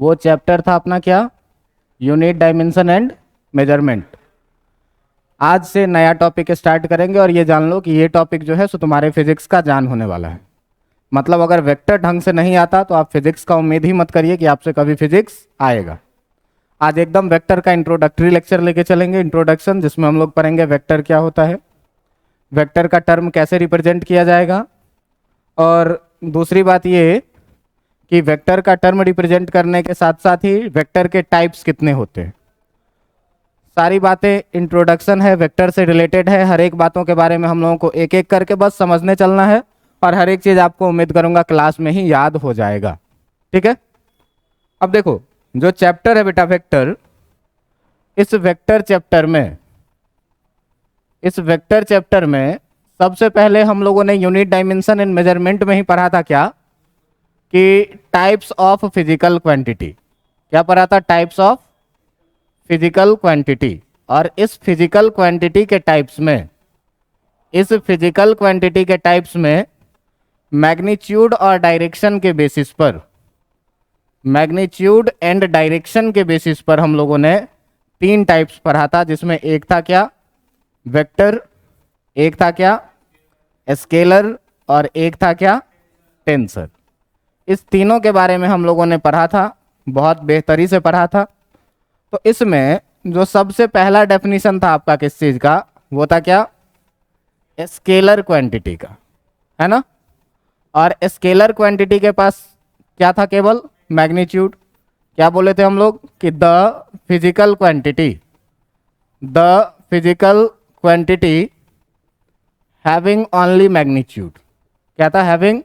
वो चैप्टर था अपना क्या, यूनिट डायमेंशन एंड मेजरमेंट। आज से नया टॉपिक स्टार्ट करेंगे और ये जान लो कि ये टॉपिक जो है सो तुम्हारे फिजिक्स का जान होने वाला है। मतलब अगर वेक्टर ढंग से नहीं आता तो आप फिजिक्स का उम्मीद ही मत करिए कि आपसे कभी फिजिक्स आएगा। आज एकदम वेक्टर का इंट्रोडक्टरी लेक्चर लेके चलेंगे, इंट्रोडक्शन, जिसमें हम लोग पढ़ेंगे वेक्टर क्या होता है, वेक्टर का टर्म कैसे रिप्रेजेंट किया जाएगा, और दूसरी बात ये कि वेक्टर का टर्म रिप्रेजेंट करने के साथ साथ ही वेक्टर के टाइप्स कितने होते हैं। सारी बातें इंट्रोडक्शन है, वेक्टर से रिलेटेड है। हर एक बातों के बारे में हम लोगों को एक एक करके बस समझने चलना है और हर एक चीज़ आपको उम्मीद करूंगा क्लास में ही याद हो जाएगा। ठीक है। अब देखो जो चैप्टर है बेटा वेक्टर, इस वेक्टर चैप्टर में सबसे पहले हम लोगों ने यूनिट डायमेंशन एंड मेजरमेंट में ही पढ़ा था क्या, कि टाइप्स ऑफ फिजिकल क्वांटिटी। क्या पढ़ा था? Types of physical quantity. और इस फिजिकल क्वांटिटी के टाइप्स में मैग्नीट्यूड और डायरेक्शन के बेसिस पर, मैग्नीट्यूड एंड डायरेक्शन के बेसिस पर हम लोगों ने 3 टाइप्स पढ़ा था, जिसमें एक था क्या, वेक्टर, एक था क्या, स्केलर, और एक था क्या, टेंसर। इस तीनों के बारे में हम लोगों ने पढ़ा था, बहुत बेहतरी से पढ़ा था। तो इसमें जो सबसे पहला डेफिनेशन था आपका किस चीज़ का, वो था क्या, स्केलर क्वांटिटी का, है ना। और स्केलर क्वांटिटी के पास क्या था, केवल मैग्नीट्यूड। क्या बोले थे हम लोग कि the physical quantity having only magnitude. क्या था? Having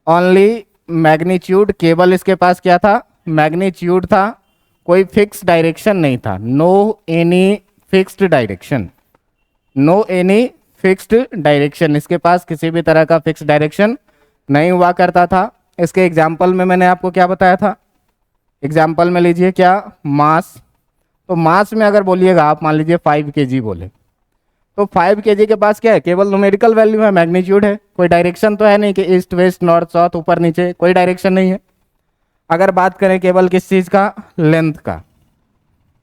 only magnitude. केवल इसके पास क्या था? मैग्नीट्यूड था, कोई फिक्स डायरेक्शन नहीं था। नो एनी फिक्स्ड डायरेक्शन, इसके पास किसी भी तरह का फिक्स डायरेक्शन नहीं हुआ करता था। इसके एग्जाम्पल में मैंने आपको क्या बताया था, एग्जाम्पल में लीजिए क्या, मास। तो मास में अगर बोलिएगा आप, मान लीजिए 5 kg बोले, तो 5 kg के पास क्या है, केवल न्यूमेरिकल वैल्यू है, मैग्नीट्यूड है, कोई डायरेक्शन तो है नहीं कि ईस्ट वेस्ट नॉर्थ साउथ ऊपर नीचे, कोई डायरेक्शन नहीं है। अगर बात करें केवल किस चीज़ का, लेंथ का,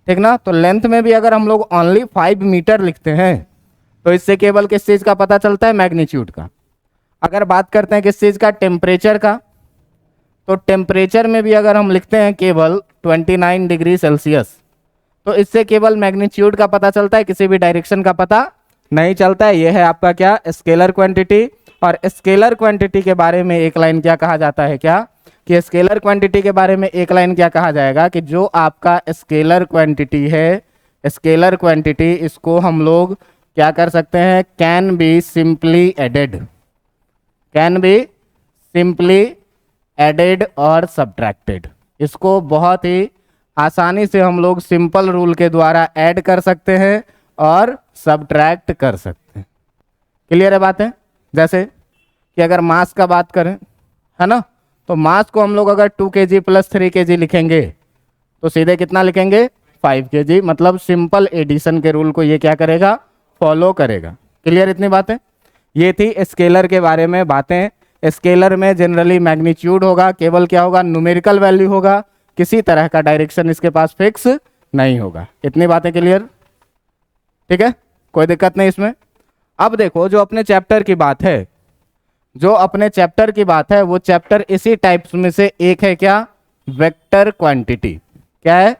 ठीक ना, तो लेंथ में भी अगर हम लोग ओनली 5 मीटर लिखते हैं तो इससे केवल किस चीज़ का पता चलता है, मैग्नीट्यूड का। अगर बात करते हैं किस चीज़ का, टेम्परेचर का, तो टेम्परेचर में भी अगर हम लिखते हैं केवल 29 डिग्री सेल्सियस, तो इससे केवल मैग्नीट्यूड का पता चलता है, किसी भी डायरेक्शन का पता नहीं चलता है। यह है आपका क्या, स्केलर क्वांटिटी। और स्केलर क्वांटिटी के बारे में एक लाइन क्या कहा जाता है, क्या कि स्केलर क्वांटिटी के बारे में एक लाइन क्या कहा जाएगा, कि जो आपका स्केलर क्वांटिटी है, स्केलर क्वांटिटी, इसको हम लोग क्या कर सकते हैं, कैन बी सिंपली एडेड और सब्ट्रैक्टेड। इसको बहुत ही आसानी से हम लोग सिंपल रूल के द्वारा ऐड कर सकते हैं और सब्ट्रैक्ट कर सकते हैं। क्लियर है बातें? जैसे कि अगर मास का बात करें, है ना, तो मास को हम लोग अगर 2 kg + 3 kg लिखेंगे तो सीधे कितना लिखेंगे, 5 kg। मतलब सिंपल एडिशन के रूल को ये क्या करेगा, फॉलो करेगा। क्लियर इतनी बातें? ये थी स्केलर के बारे में बातें। स्केलर में जनरली मैग्नीट्यूड होगा, केवल क्या होगा, न्यूमेरिकल वैल्यू होगा, किसी तरह का डायरेक्शन इसके पास फिक्स नहीं होगा। इतनी बातें क्लियर? ठीक है, कोई दिक्कत नहीं इसमें। अब देखो जो अपने चैप्टर की बात है, वो चैप्टर इसी टाइप्स में से एक है, क्या, वेक्टर क्वांटिटी। क्या है?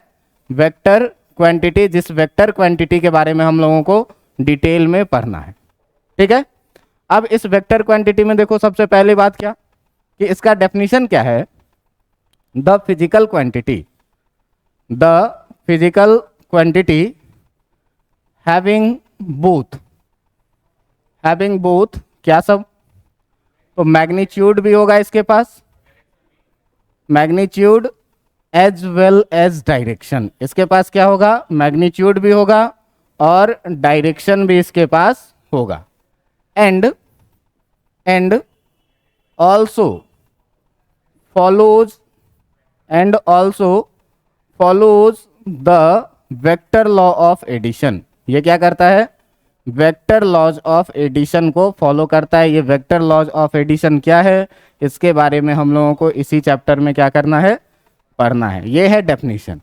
Vector quantity. जिस वेक्टर क्वांटिटी के बारे में हम लोगों को डिटेल में पढ़ना है। ठीक है। अब इस वेक्टर क्वांटिटी में देखो सबसे पहली बात क्या, कि इसका डेफिनेशन क्या है, the physical quantity having both क्या सब, तो मैग्नीट्यूड भी होगा इसके पास, magnitude as well as direction. इसके पास क्या होगा, मैग्नीट्यूड भी होगा और डायरेक्शन भी इसके पास होगा। And also follows the vector law of addition. ये क्या करता है, वेक्टर लॉज ऑफ एडिशन को फॉलो करता है। ये वेक्टर लॉज ऑफ एडिशन क्या है, इसके बारे में हम लोगों को इसी चैप्टर में क्या करना है, पढ़ना है। ये है डेफिनेशन।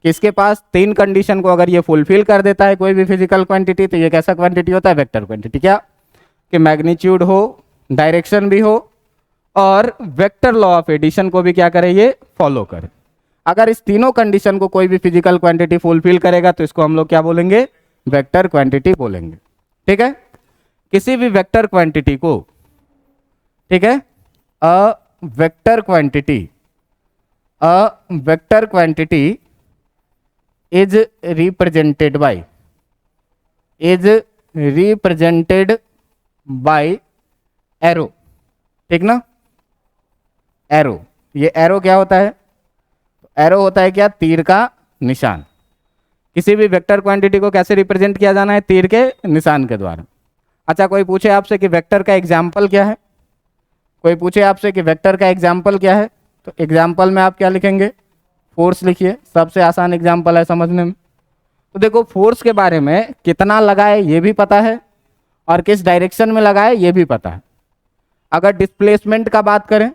इसके पास 3 कंडीशन को अगर ये फुलफिल कर देता है कोई भी फिजिकल क्वांटिटी, तो ये कैसा क्वांटिटी होता है? Vector quantity. क्या कि मैग्नीट्यूड हो, डायरेक्शन भी हो और वेक्टर लॉ ऑफ एडिशन को भी क्या करे? ये फॉलो करे। अगर इस तीनों कंडीशन को कोई भी फिजिकल क्वांटिटी फुलफिल करेगा तो इसको हम लोग क्या बोलेंगे? वेक्टर क्वांटिटी बोलेंगे। ठीक है। किसी भी वेक्टर क्वांटिटी को, ठीक है, a vector quantity is represented by arrow. ठीक ना? एरो। ये एरो क्या होता है? एरो होता है क्या? तीर का निशान। किसी भी वेक्टर क्वांटिटी को कैसे रिप्रेजेंट किया जाना है? तीर के निशान के द्वारा। अच्छा, कोई पूछे आपसे कि वेक्टर का एग्जाम्पल क्या है? कोई पूछे आपसे कि वेक्टर का एग्जाम्पल क्या है, तो एग्जाम्पल में आप क्या लिखेंगे? फोर्स लिखिए। सबसे आसान एग्जाम्पल है समझने में। तो देखो, फोर्स के बारे में कितना लगाए ये भी पता है और किस डायरेक्शन में लगाए ये भी पता है। अगर डिस्प्लेसमेंट का बात करें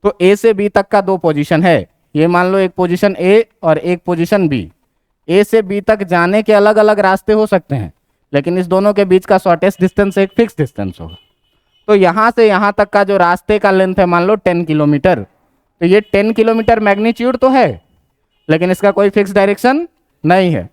तो ए से बी तक का 2 पोजीशन है। ये मान लो एक पोजीशन ए और एक पोजीशन बी। ए से बी तक जाने के अलग अलग रास्ते हो सकते हैं, लेकिन इस दोनों के बीच का शॉर्टेस्ट डिस्टेंस एक फिक्स डिस्टेंस होगा। तो यहाँ से यहाँ तक का जो रास्ते का लेंथ है मान लो 10 किलोमीटर, तो ये 10 किलोमीटर मैग्नीट्यूड तो है, लेकिन इसका कोई फिक्स डायरेक्शन नहीं है।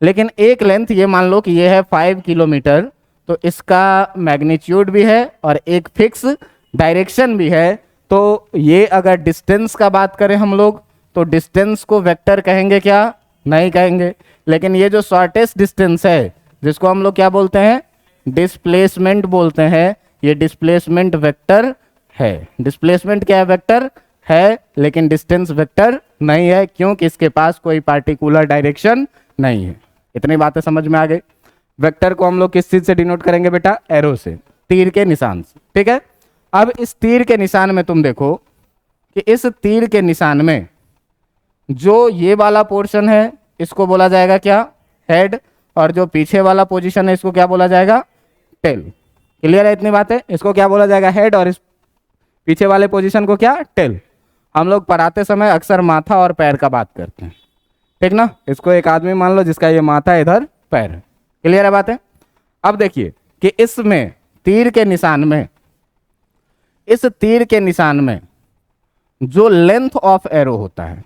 लेकिन एक लेंथ ये मान लो कि ये है 5 किलोमीटर, तो इसका मैग्नीट्यूड भी है और एक फिक्स डायरेक्शन भी है। तो ये अगर डिस्टेंस का बात करें हम लोग, तो डिस्टेंस को वेक्टर कहेंगे क्या? नहीं कहेंगे। लेकिन ये जो शॉर्टेस्ट डिस्टेंस है, जिसको हम लोग क्या बोलते हैं? डिस्प्लेसमेंट बोलते हैं। ये डिस्प्लेसमेंट वेक्टर है। डिस्प्लेसमेंट क्या है? वेक्टर है, लेकिन डिस्टेंस वेक्टर नहीं है। क्योंकि इसके पास कोई पार्टिकुलर डायरेक्शन नहीं है। इतनी बातें समझ में आ गई। वेक्टर को हम लोग किस चीज से डिनोट करेंगे बेटा? एरो से, तीर के निशान से। ठीक है। अब इस तीर के निशान में तुम देखो कि इस तीर के निशान में जो ये वाला पोर्शन है इसको बोला जाएगा क्या? हेड। और जो पीछे वाला पोजीशन है इसको क्या बोला जाएगा? टेल। क्लियर है इतनी बातें? इसको क्या बोला जाएगा? हेड। और इस पीछे वाले पोजीशन को क्या? टेल। हम लोग पढ़ाते समय अक्सर माथा और पैर का बात करते हैं। ठीक ना? इसको एक आदमी मान लो जिसका ये माथा इधर पैर है। क्लियर है बातें? अब देखिए कि इसमें तीर के निशान में, इस तीर के निशान में जो लेंथ ऑफ एरो होता है,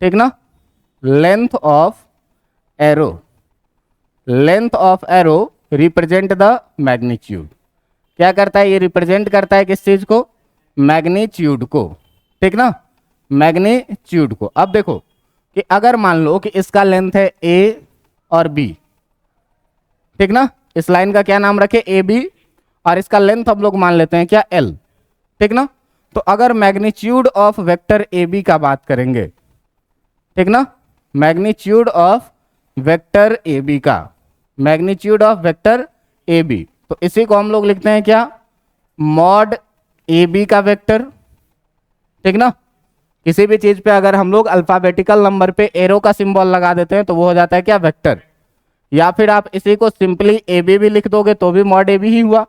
ठीक ना, length of arrow represent the magnitude. क्या करता है? ये रिप्रेजेंट करता है किस चीज को? मैग्नीट्यूड को। ठीक ना? मैग्नीट्यूड को। अब देखो कि अगर मान लो कि इसका लेंथ है ए और बी, ठीक ना, इस लाइन का क्या नाम रखे? ए बी, और इसका लेंथ हम लोग मान लेते हैं क्या? एल। ठीक ना? तो अगर magnitude of vector A B का बात करेंगे, ठीक ना, magnitude of vector A B का, magnitude of vector A B, तो इसी को हम लोग लिखते हैं क्या? मॉड ए बी का वेक्टर। ठीक ना? किसी भी चीज पे अगर हम लोग अल्फाबेटिकल नंबर पे एरो का सिंबल लगा देते हैं तो वो हो जाता है क्या? वेक्टर। या फिर आप इसी को सिंपली ए बी भी लिख दोगे तो भी मॉड ए बी ही हुआ।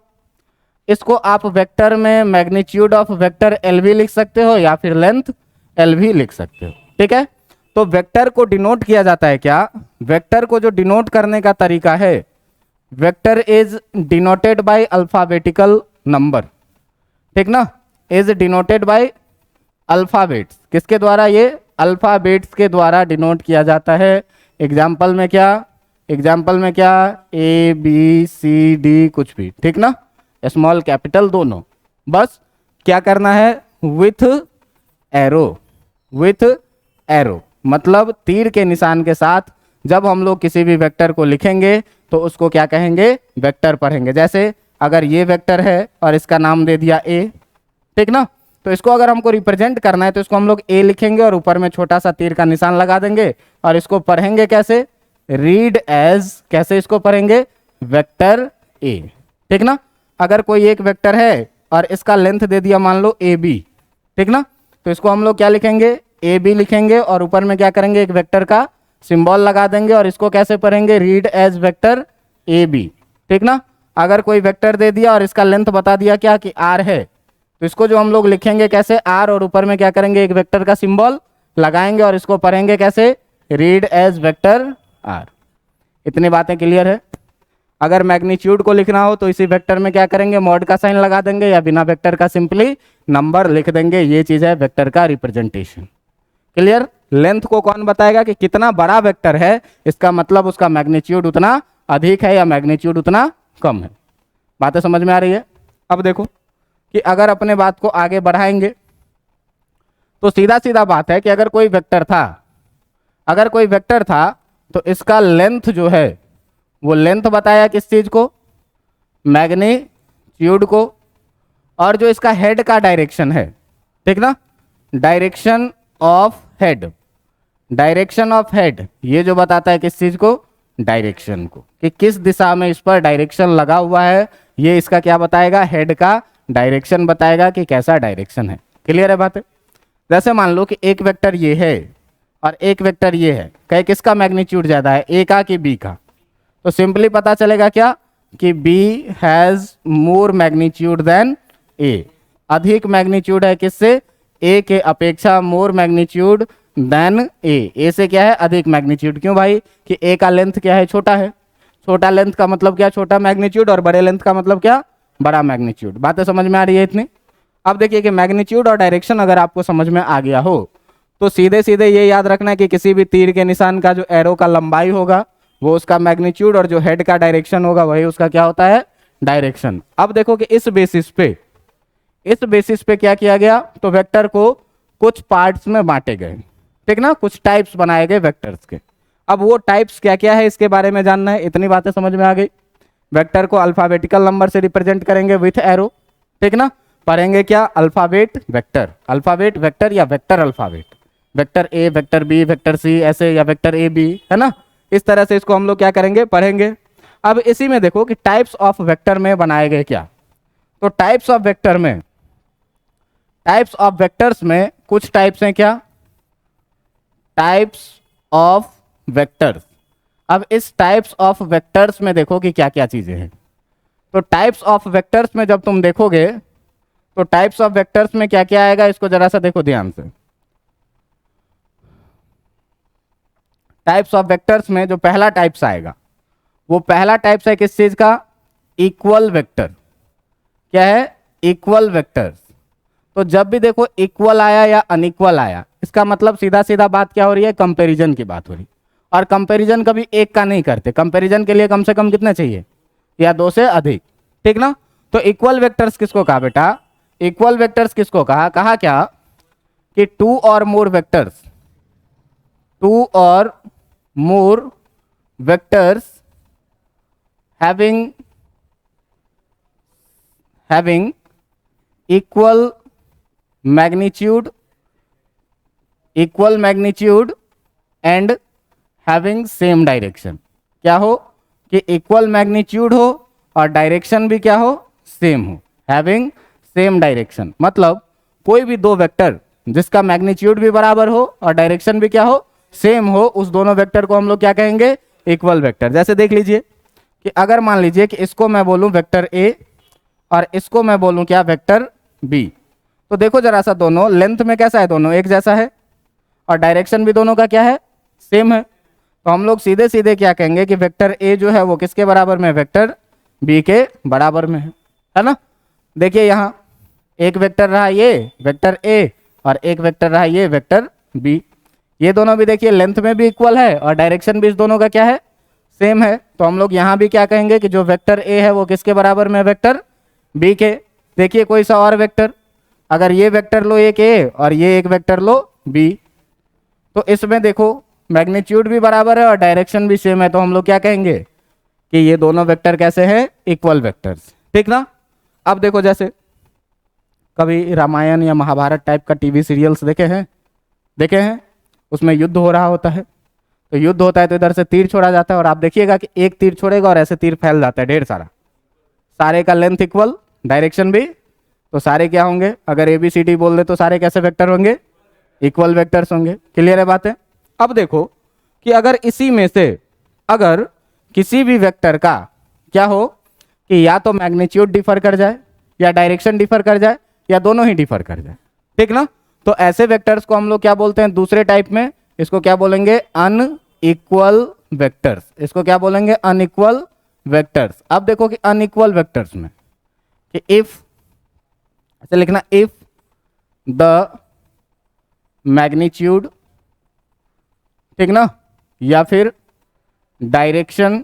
इसको आप वेक्टर में मैग्नीट्यूड ऑफ वेक्टर एल भी लिख सकते हो या फिर लेंथ एल भी लिख सकते हो। ठीक है। तो वेक्टर को डिनोट किया जाता है क्या? वेक्टर को जो डिनोट करने का तरीका है, vector is denoted by alphabetical number. ठीक ना? Is denoted by alphabets. किसके द्वारा? ये अल्फाबेट्स के द्वारा डिनोट किया जाता है। एग्जाम्पल में क्या? एग्जाम्पल में क्या? ए बी सी डी कुछ भी। ठीक ना? स्मॉल कैपिटल दोनों। बस क्या करना है? With arrow. विथ एरो मतलब तीर के निशान के साथ जब हम लोग किसी भी वेक्टर को लिखेंगे तो उसको क्या कहेंगे? वेक्टर पढ़ेंगे। जैसे अगर ये वेक्टर है और इसका नाम दे दिया ए, ठीक ना, तो इसको अगर हमको रिप्रेजेंट करना है तो इसको हम लोग ए लिखेंगे और ऊपर में छोटा सा तीर का निशान लगा देंगे और इसको पढ़ेंगे कैसे? Read as. कैसे इसको पढ़ेंगे? Vector A. ठीक ना? अगर कोई एक वेक्टर है और इसका लेंथ दे दिया मान लो ए बी, ठीक ना, तो इसको हम लोग क्या लिखेंगे? ए बी लिखेंगे और ऊपर में क्या करेंगे? एक वेक्टर का सिंबल लगा देंगे और इसको कैसे पढ़ेंगे? Read as vector A B. ठीक ना? अगर कोई वेक्टर दे दिया और इसका लेंथ बता दिया क्या कि आर है, तो तो इसको जो हम लोग लिखेंगे कैसे, आर और ऊपर में क्या करेंगे, एक वेक्टर का सिंबल लगाएंगे और इसको पढ़ेंगे कैसे, रीड एज वेक्टर आर। इतनी बातें क्लियर है। अगर मैग्नीट्यूड को लिखना हो तो इसी वेक्टर में क्या करेंगे, मॉड का साइन लगा देंगे या बिना वेक्टर का सिंपली नंबर लिख देंगे। ये चीज है वेक्टर का रिप्रेजेंटेशन। क्लियर। लेंथ को कौन बताएगा कि कितना बड़ा वेक्टर है, इसका मतलब उसका मैग्नीट्यूड उतना अधिक है या मैग्नीट्यूड उतना कम है। बातें समझ में आ रही है। अब देखो कि अगर अपने बात को आगे बढ़ाएंगे तो सीधा सीधा बात है कि अगर कोई वेक्टर था तो इसका लेंथ जो है वो लेंथ बताया किस चीज को, मैग्नीट्यूड को, और जो इसका हेड का डायरेक्शन है, ठीक ना, डायरेक्शन ऑफ हेड ये जो बताता है किस चीज को, डायरेक्शन को, कि किस दिशा में इस पर डायरेक्शन लगा हुआ है, ये इसका क्या बताएगा, हेड का डायरेक्शन बताएगा कि कैसा डायरेक्शन है। क्लियर है बात। जैसे मान लो कि एक वेक्टर ये है और एक वेक्टर ये है, कहे किसका मैग्नीट्यूड ज्यादा है, ए का कि बी का, तो सिंपली पता चलेगा क्या कि B has more magnitude than A, अधिक मैग्नीट्यूड है किससे, ए के अपेक्षा, मोर मैग्नीट्यूड देन ए से क्या है, अधिक मैग्नीट्यूड। क्यों भाई, कि ए का लेंथ क्या है, छोटा है, छोटा लेंथ का मतलब क्या, छोटा मैग्नीट्यूड, और बड़े लेंथ का मतलब क्या, बड़ा मैग्नीट्यूड। बातें समझ में आ रही है इतनी। अब देखिए कि मैग्नीट्यूड और डायरेक्शन अगर आपको समझ में आ गया हो तो सीधे सीधे ये याद रखना है कि किसी भी तीर के निशान का जो एरो का लंबाई होगा वो उसका मैग्नीट्यूड, और जो हेड का डायरेक्शन होगा वही उसका क्या होता है, डायरेक्शन। अब देखो कि इस बेसिस पे क्या किया गया, तो वेक्टर को कुछ पार्ट्स में बांटे गए, ठीक ना, कुछ टाइप्स बनाए गए वेक्टर्स के। अब वो टाइप्स क्या क्या है इसके बारे में जानना है। इतनी बातें समझ में आ गई। वेक्टर को अल्फाबेटिकल नंबर से रिप्रेजेंट करेंगे विथ एरो, ठीक ना, पढ़ेंगे क्या, अल्फाबेट वेक्टर या vector alphabet, vector A, vector B, vector C, ऐसे, या वेक्टर ए बी, है ना, इस तरह से इसको हम लोग क्या करेंगे, पढ़ेंगे। अब इसी में देखो कि टाइप्स ऑफ वेक्टर में बनाए गए क्या, तो टाइप्स ऑफ वेक्टर्स में कुछ टाइप्स हैं क्या, टाइप्स ऑफ वेक्टर्स। अब इस टाइप्स ऑफ वेक्टर्स में देखो कि क्या क्या चीजें हैं। तो टाइप्स ऑफ वेक्टर्स में जब तुम देखोगे तो टाइप्स ऑफ वेक्टर्स में क्या क्या आएगा, इसको जरा सा देखो ध्यान से। टाइप्स ऑफ वेक्टर्स में जो पहला टाइप्स आएगा वो पहला टाइप्स है किस चीज का, इक्वल वेक्टर। क्या है, इक्वल वेक्टर्स। तो जब भी देखो इक्वल आया या अनइक्वल आया, इसका मतलब सीधा सीधा बात क्या हो रही है, कंपैरिजन की बात हो रही। और कंपैरिजन कभी एक का नहीं करते, कंपैरिजन के लिए कम से कम कितने चाहिए, या दो से अधिक, ठीक ना। तो इक्वल वेक्टर्स किसको कहा बेटा, इक्वल वेक्टर्स किसको कहा क्या कि टू और more vectors having equal magnitude and having same direction। क्या हो कि इक्वल मैग्नीट्यूड हो और डायरेक्शन भी क्या हो, सेम हो, हैविंग सेम डायरेक्शन। मतलब कोई भी दो वेक्टर जिसका मैग्नीट्यूड भी बराबर हो और डायरेक्शन भी क्या हो, सेम हो, उस दोनों वेक्टर को हम लोग क्या कहेंगे, इक्वल वेक्टर। जैसे देख लीजिए कि अगर मान लीजिए कि इसको मैं बोलूं वेक्टर ए और इसको मैं बोलूं क्या, वेक्टर बी, तो देखो जरा सा दोनों लेंथ में कैसा है, दोनों एक जैसा है, और डायरेक्शन भी दोनों का क्या है, सेम है। तो हम लोग सीधे सीधे क्या कहेंगे कि वेक्टर ए जो है वो किसके बराबर में, वेक्टर बी के बराबर में है ना। देखिए यहाँ एक वेक्टर रहा ये वेक्टर ए और एक वेक्टर रहा ये वेक्टर बी, ये दोनों भी देखिए लेंथ में भी इक्वल है और डायरेक्शन भी इस दोनों का क्या है, सेम है। तो हम लोग यहाँ भी क्या कहेंगे कि जो वेक्टर ए है वो किसके बराबर में, वेक्टर बी के। देखिए कोई सा और वेक्टर, अगर ये वेक्टर लो एक ए और ये एक वेक्टर लो बी, तो इसमें देखो मैग्नीट्यूड भी बराबर है और डायरेक्शन भी सेम है, तो हम लोग क्या कहेंगे कि ये दोनों वेक्टर कैसे हैं, इक्वल वेक्टर्स, ठीक ना। अब देखो जैसे कभी रामायण या महाभारत टाइप का टीवी सीरियल्स देखे हैं, उसमें युद्ध हो रहा होता है, तो युद्ध होता है तो इधर से तीर छोड़ा जाता है और आप देखिएगा कि एक तीर छोड़ेगा और ऐसे तीर फैल जाता है ढेर सारा, सारे का लेंथ इक्वल, डायरेक्शन भी, तो सारे क्या होंगे, अगर ए बी सी डी बोल दे तो सारे कैसे वेक्टर होंगे, इक्वल वेक्टर्स होंगे। क्लियर है बात है। अब देखो कि अगर इसी में से अगर किसी भी वेक्टर का क्या हो कि या तो मैग्नीट्यूड डिफर कर जाए या डायरेक्शन डिफर कर जाए या दोनों ही डिफर कर जाए, ठीक ना। तो ऐसे वेक्टर्स को हम लोग क्या बोलते हैं दूसरे टाइप में, इसको क्या बोलेंगे, अनइक्वल वेक्टर्स। इसको क्या बोलेंगे, अनइक्वल वेक्टर्स। अब देखो कि अनइक्वल वेक्टर्स में कि इफ, ऐसे लिखना, इफ द मैग्नीट्यूड, ठीक ना, या फिर डायरेक्शन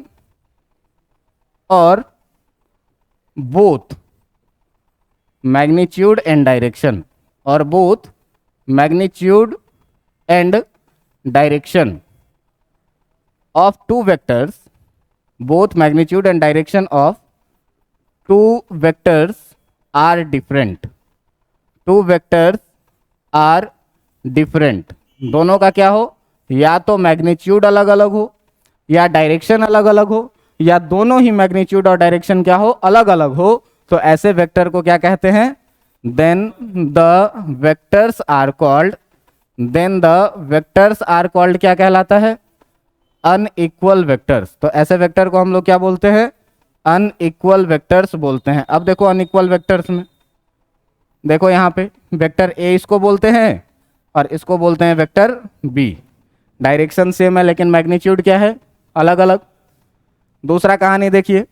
और बोथ मैग्नीट्यूड एंड डायरेक्शन, और both magnitude and direction of two vectors, both magnitude and direction of two vectors are different, two vectors are different, दोनों का क्या हो, या तो मैग्नीट्यूड अलग अलग हो या डायरेक्शन अलग अलग हो, या दोनों ही मैग्नीट्यूड और डायरेक्शन क्या हो, अलग अलग हो, तो ऐसे वेक्टर को क्या कहते हैं, then the vectors are called, then the vectors are called क्या कहलाता है, अनइक्वल वेक्टर्स। तो ऐसे वेक्टर को हम लोग क्या बोलते हैं, अनइक्वल वेक्टर्स बोलते हैं। अब देखो अनइक्वल वेक्टर्स में, देखो यहाँ पे वेक्टर ए इसको बोलते हैं और इसको बोलते हैं वेक्टर बी। डायरेक्शन सेम है लेकिन मैग्नीट्यूड क्या है, अलग अलग। दूसरा कहानी देखिए,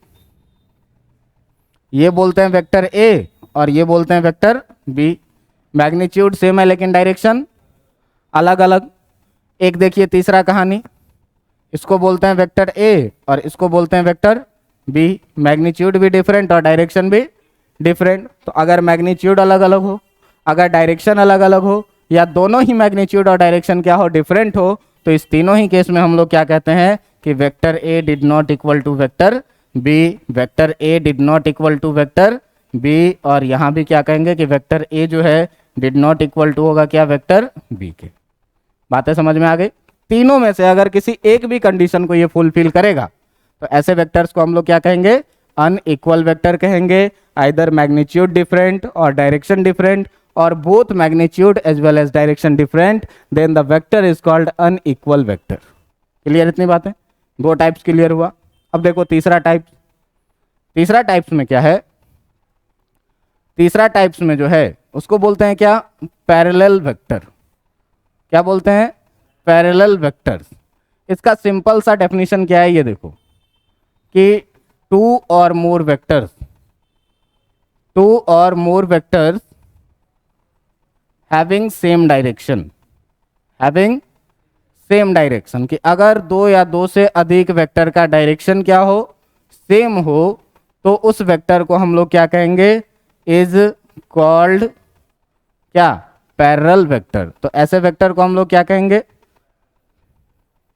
ये बोलते हैं वेक्टर ए और ये बोलते हैं वेक्टर बी, मैग्नीट्यूड सेम है लेकिन डायरेक्शन अलग अलग। एक देखिए तीसरा कहानी, इसको बोलते हैं वेक्टर ए और इसको बोलते हैं वेक्टर बी, मैग्नीट्यूड भी डिफरेंट और डायरेक्शन भी डिफरेंट। तो अगर मैग्नीट्यूड अलग अलग हो, अगर डायरेक्शन अलग अलग हो, या दोनों ही मैग्नीट्यूड और डायरेक्शन क्या हो, डिफरेंट हो, तो इस तीनों ही केस में हम लोग क्या कहते हैं कि vector A did not equal to vector B, vector A did not equal to vector B. और यहाँ भी क्या कहेंगे कि वेक्टर ए जो है डिड नॉट इक्वल टू होगा क्या, वेक्टर बी के। बातें समझ में आ गई। तीनों में से अगर किसी एक भी कंडीशन को ये फुलफिल करेगा तो ऐसे वेक्टर्स को हम लोग क्या कहेंगे, अनइक्वल वेक्टर कहेंगे। आइदर मैग्नीट्यूड डिफरेंट और डायरेक्शन डिफरेंट, और both magnitude as well as direction different, then the vector is called unequal vector. Clear इतनी बातें, दो टाइप्स क्लियर हुआ। अब देखो तीसरा टाइप, तीसरा टाइप्स में क्या है, तीसरा टाइप्स में जो है उसको बोलते हैं क्या, पैरेलल वेक्टर। क्या बोलते हैं, पैरेलल वेक्टर्स। इसका सिंपल सा डेफिनेशन क्या है, ये देखो कि टू और मोर वेक्टर्स, टू और more vectors having same direction, having same direction, कि अगर दो या दो से अधिक वेक्टर का डायरेक्शन क्या हो, सेम हो, तो उस वेक्टर को हम लोग क्या कहेंगे, इज कॉल्ड क्या, पैरेलल वेक्टर। तो ऐसे वेक्टर को हम लोग क्या कहेंगे,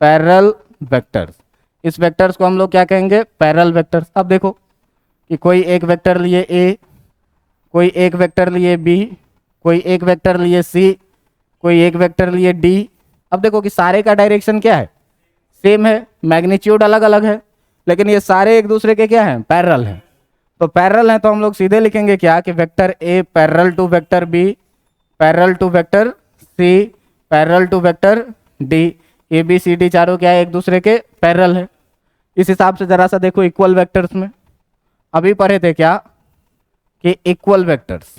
पैरेलल वेक्टर्स। इस वेक्टर्स को हम लोग क्या कहेंगे, पैरेलल वेक्टर्स। अब देखो कि कोई एक वेक्टर लिए ए, कोई एक वेक्टर लिए बी, कोई एक वेक्टर लिए सी, कोई एक वेक्टर लिए डी। अब देखो कि सारे का डायरेक्शन क्या है, सेम है, मैग्नीट्यूड अलग अलग है, लेकिन ये सारे एक दूसरे के क्या हैं, पैरेलल हैं। तो पैरेलल हैं तो हम लोग सीधे लिखेंगे क्या कि vector A parallel to vector B, parallel to vector C, parallel to vector D. A B C D चारों क्या है, एक दूसरे के पैरेलल है। इस हिसाब से जरा सा देखो इक्वल वेक्टर्स में, अभी पढ़े थे क्या कि इक्वल वेक्टर्स,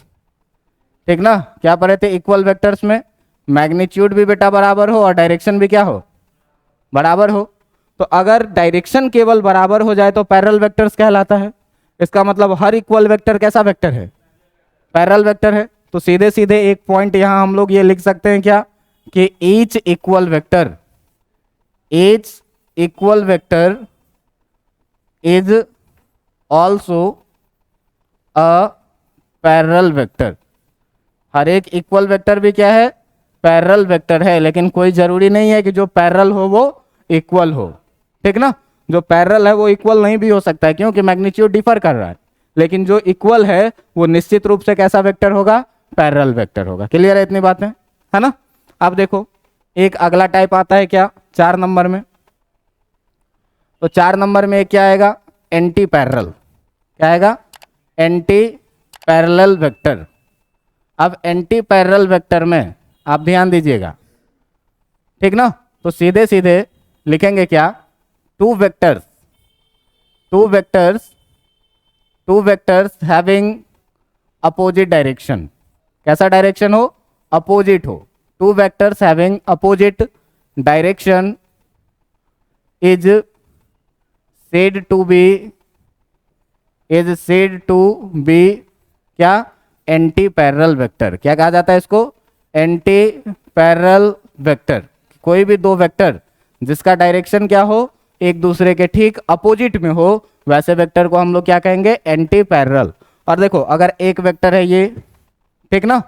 ठीक ना, क्या पढ़े थे इक्वल वेक्टर्स में, मैग्नीट्यूड भी बेटा बराबर हो और डायरेक्शन भी क्या हो, बराबर हो। तो अगर डायरेक्शन केवल बराबर हो जाए तो पैरेलल वेक्टर्स कहलाता है। इसका मतलब हर इक्वल वेक्टर कैसा वेक्टर है, पैरेलल वेक्टर है। तो सीधे सीधे एक पॉइंट यहां हम लोग ये लिख सकते हैं क्या कि each equal vector, each equal vector is also a parallel vector. हर एक इक्वल वेक्टर भी क्या है, पैरेलल वेक्टर है, लेकिन कोई जरूरी नहीं है कि जो पैरेलल हो वो इक्वल हो, ठीक ना। जो पैरेलल है वो इक्वल नहीं भी हो सकता है क्योंकि मैग्नीट्यूड डिफर कर रहा है, लेकिन जो इक्वल है वो निश्चित रूप से कैसा वेक्टर होगा, पैरेलल वेक्टर होगा। क्लियर है इतनी बातें, है ना। अब देखो एक अगला टाइप आता है क्या, 4 नंबर में। तो 4 नंबर में क्या आएगा, एंटी पैरेलल। क्या आएगा, एंटी पैरेलल वेक्टर। अब एंटी पैरेलल वेक्टर में आप ध्यान दीजिएगा, ठीक ना। तो सीधे सीधे लिखेंगे क्या, two vectors, two vectors, two vectors having opposite direction, कैसा डायरेक्शन हो, अपोजिट हो। Two vectors having opposite direction is said to be क्या, एंटी पैरेलल वेक्टर। क्या कहा जाता है इसको, एंटी पैरेलल वेक्टर। कोई भी दो वेक्टर जिसका डायरेक्शन क्या हो, एक दूसरे के ठीक अपोजिट में हो, वैसे वेक्टर को हम लोग क्या कहेंगे, एंटी पैरेलल। और देखो अगर एक वेक्टर है ये, ठीक ना,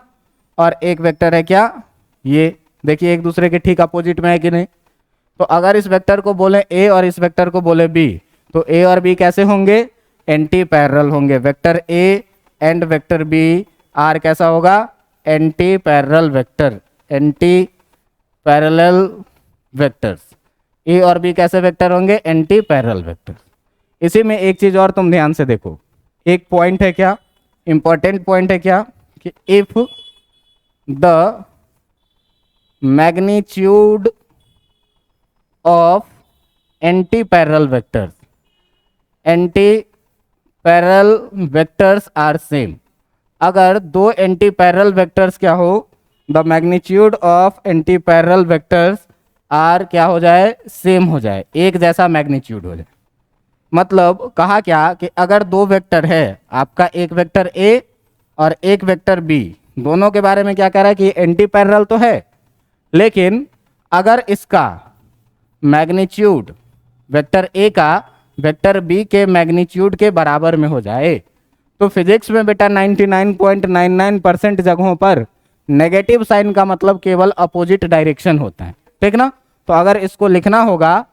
और एक वेक्टर है क्या, ये देखिए एक दूसरे के ठीक अपोजिट में है कि नहीं। तो अगर इस वेक्टर को बोले ए और इस वेक्टर को बोले बी, तो ए और बी कैसे होंगे, एंटी पैरेलल होंगे। Vector A and vector B are कैसा होगा, anti parallel vector, anti parallel vectors. A और बी कैसे वेक्टर होंगे, एंटी पैरेलल वेक्टर्स। इसी में एक चीज और तुम ध्यान से देखो, एक पॉइंट है क्या, इंपॉर्टेंट पॉइंट है क्या, कि if the magnitude of anti parallel vectors, anti parallel vectors are same. अगर दो एंटी पैरेलल वेक्टर्स क्या हो, the magnitude of anti parallel vectors are क्या हो जाए, सेम हो जाए, एक जैसा मैग्नीट्यूड हो जाए। मतलब कहा क्या कि अगर दो वेक्टर है, आपका एक वेक्टर ए और एक वेक्टर बी, दोनों के बारे में क्या कह रहा है कि एंटी पैरेलल तो है, लेकिन अगर इसका मैग्नीट्यूड वेक्टर ए का वेक्टर बी के मैग्नीट्यूड के बराबर में हो जाए, तो फिजिक्स में बेटा 99.99% जगहों पर नेगेटिव साइन का मतलब केवल अपोजिट डायरेक्शन होता है, ठीक ना। तो अगर इसको लिखना होगा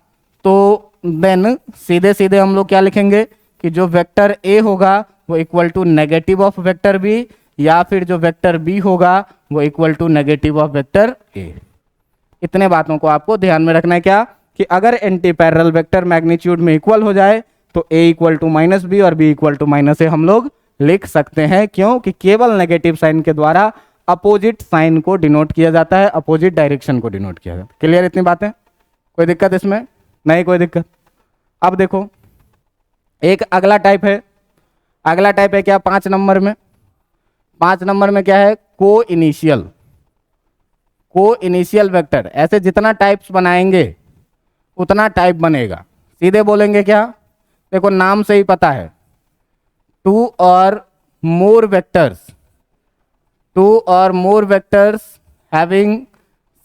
तो देन सीधे सीधे हम लोग क्या लिखेंगे कि जो वेक्टर ए होगा वो equal to negative of vector B, या फिर जो वेक्टर बी होगा वो equal to negative of vector A. इतने बातों को आपको ध्यान में रखना है क्या, कि अगर एंटी पैरेलल वेक्टर मैग्नीट्यूड में इक्वल हो जाए तो a equal to minus B और b equal to minus A हम लोग लिख सकते हैं। क्यों, कि केवल नेगेटिव साइन के द्वारा अपोजिट साइन को डिनोट किया जाता है, अपोजिट डायरेक्शन को डिनोट किया जाता है। क्लियर इतनी बातें, कोई दिक्कत इसमें नहीं, कोई दिक्कत। अब देखो एक अगला टाइप है, अगला टाइप है क्या, 5 नंबर में। 5 नंबर में क्या है, को इनिशियल वेक्टर। ऐसे जितना टाइप्स बनाएंगे उतना टाइप बनेगा। सीधे बोलेंगे क्या, देखो नाम से ही पता है, टू और more vectors having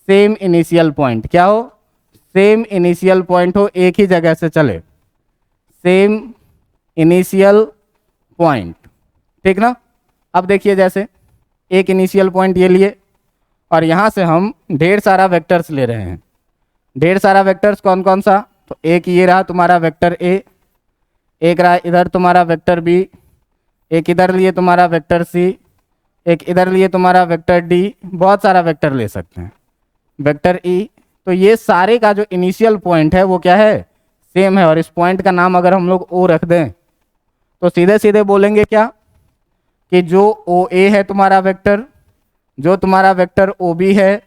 same initial point. क्या हो, सेम इनिशियल पॉइंट हो, एक ही जगह से चले, सेम इनिशियल पॉइंट, ठीक ना। अब देखिए जैसे एक इनिशियल पॉइंट ये लिए और यहां से हम ढेर सारा वेक्टर्स ले रहे हैं। ढेर सारा वेक्टर्स कौन कौन सा, तो एक ये रहा तुम्हारा वेक्टर ए, एक रहा इधर तुम्हारा वेक्टर बी, एक इधर लिए तुम्हारा वेक्टर सी, एक इधर लिए तुम्हारा वेक्टर डी, बहुत सारा वेक्टर ले सकते हैं, वेक्टर ई। तो ये सारे का जो इनिशियल पॉइंट है वो क्या है, सेम है। और इस पॉइंट का नाम अगर हम लोग ओ रख दें तो सीधे सीधे बोलेंगे क्या, कि जो ओ ए है तुम्हारा वेक्टर, जो तुम्हारा वेक्टर ओ बी है,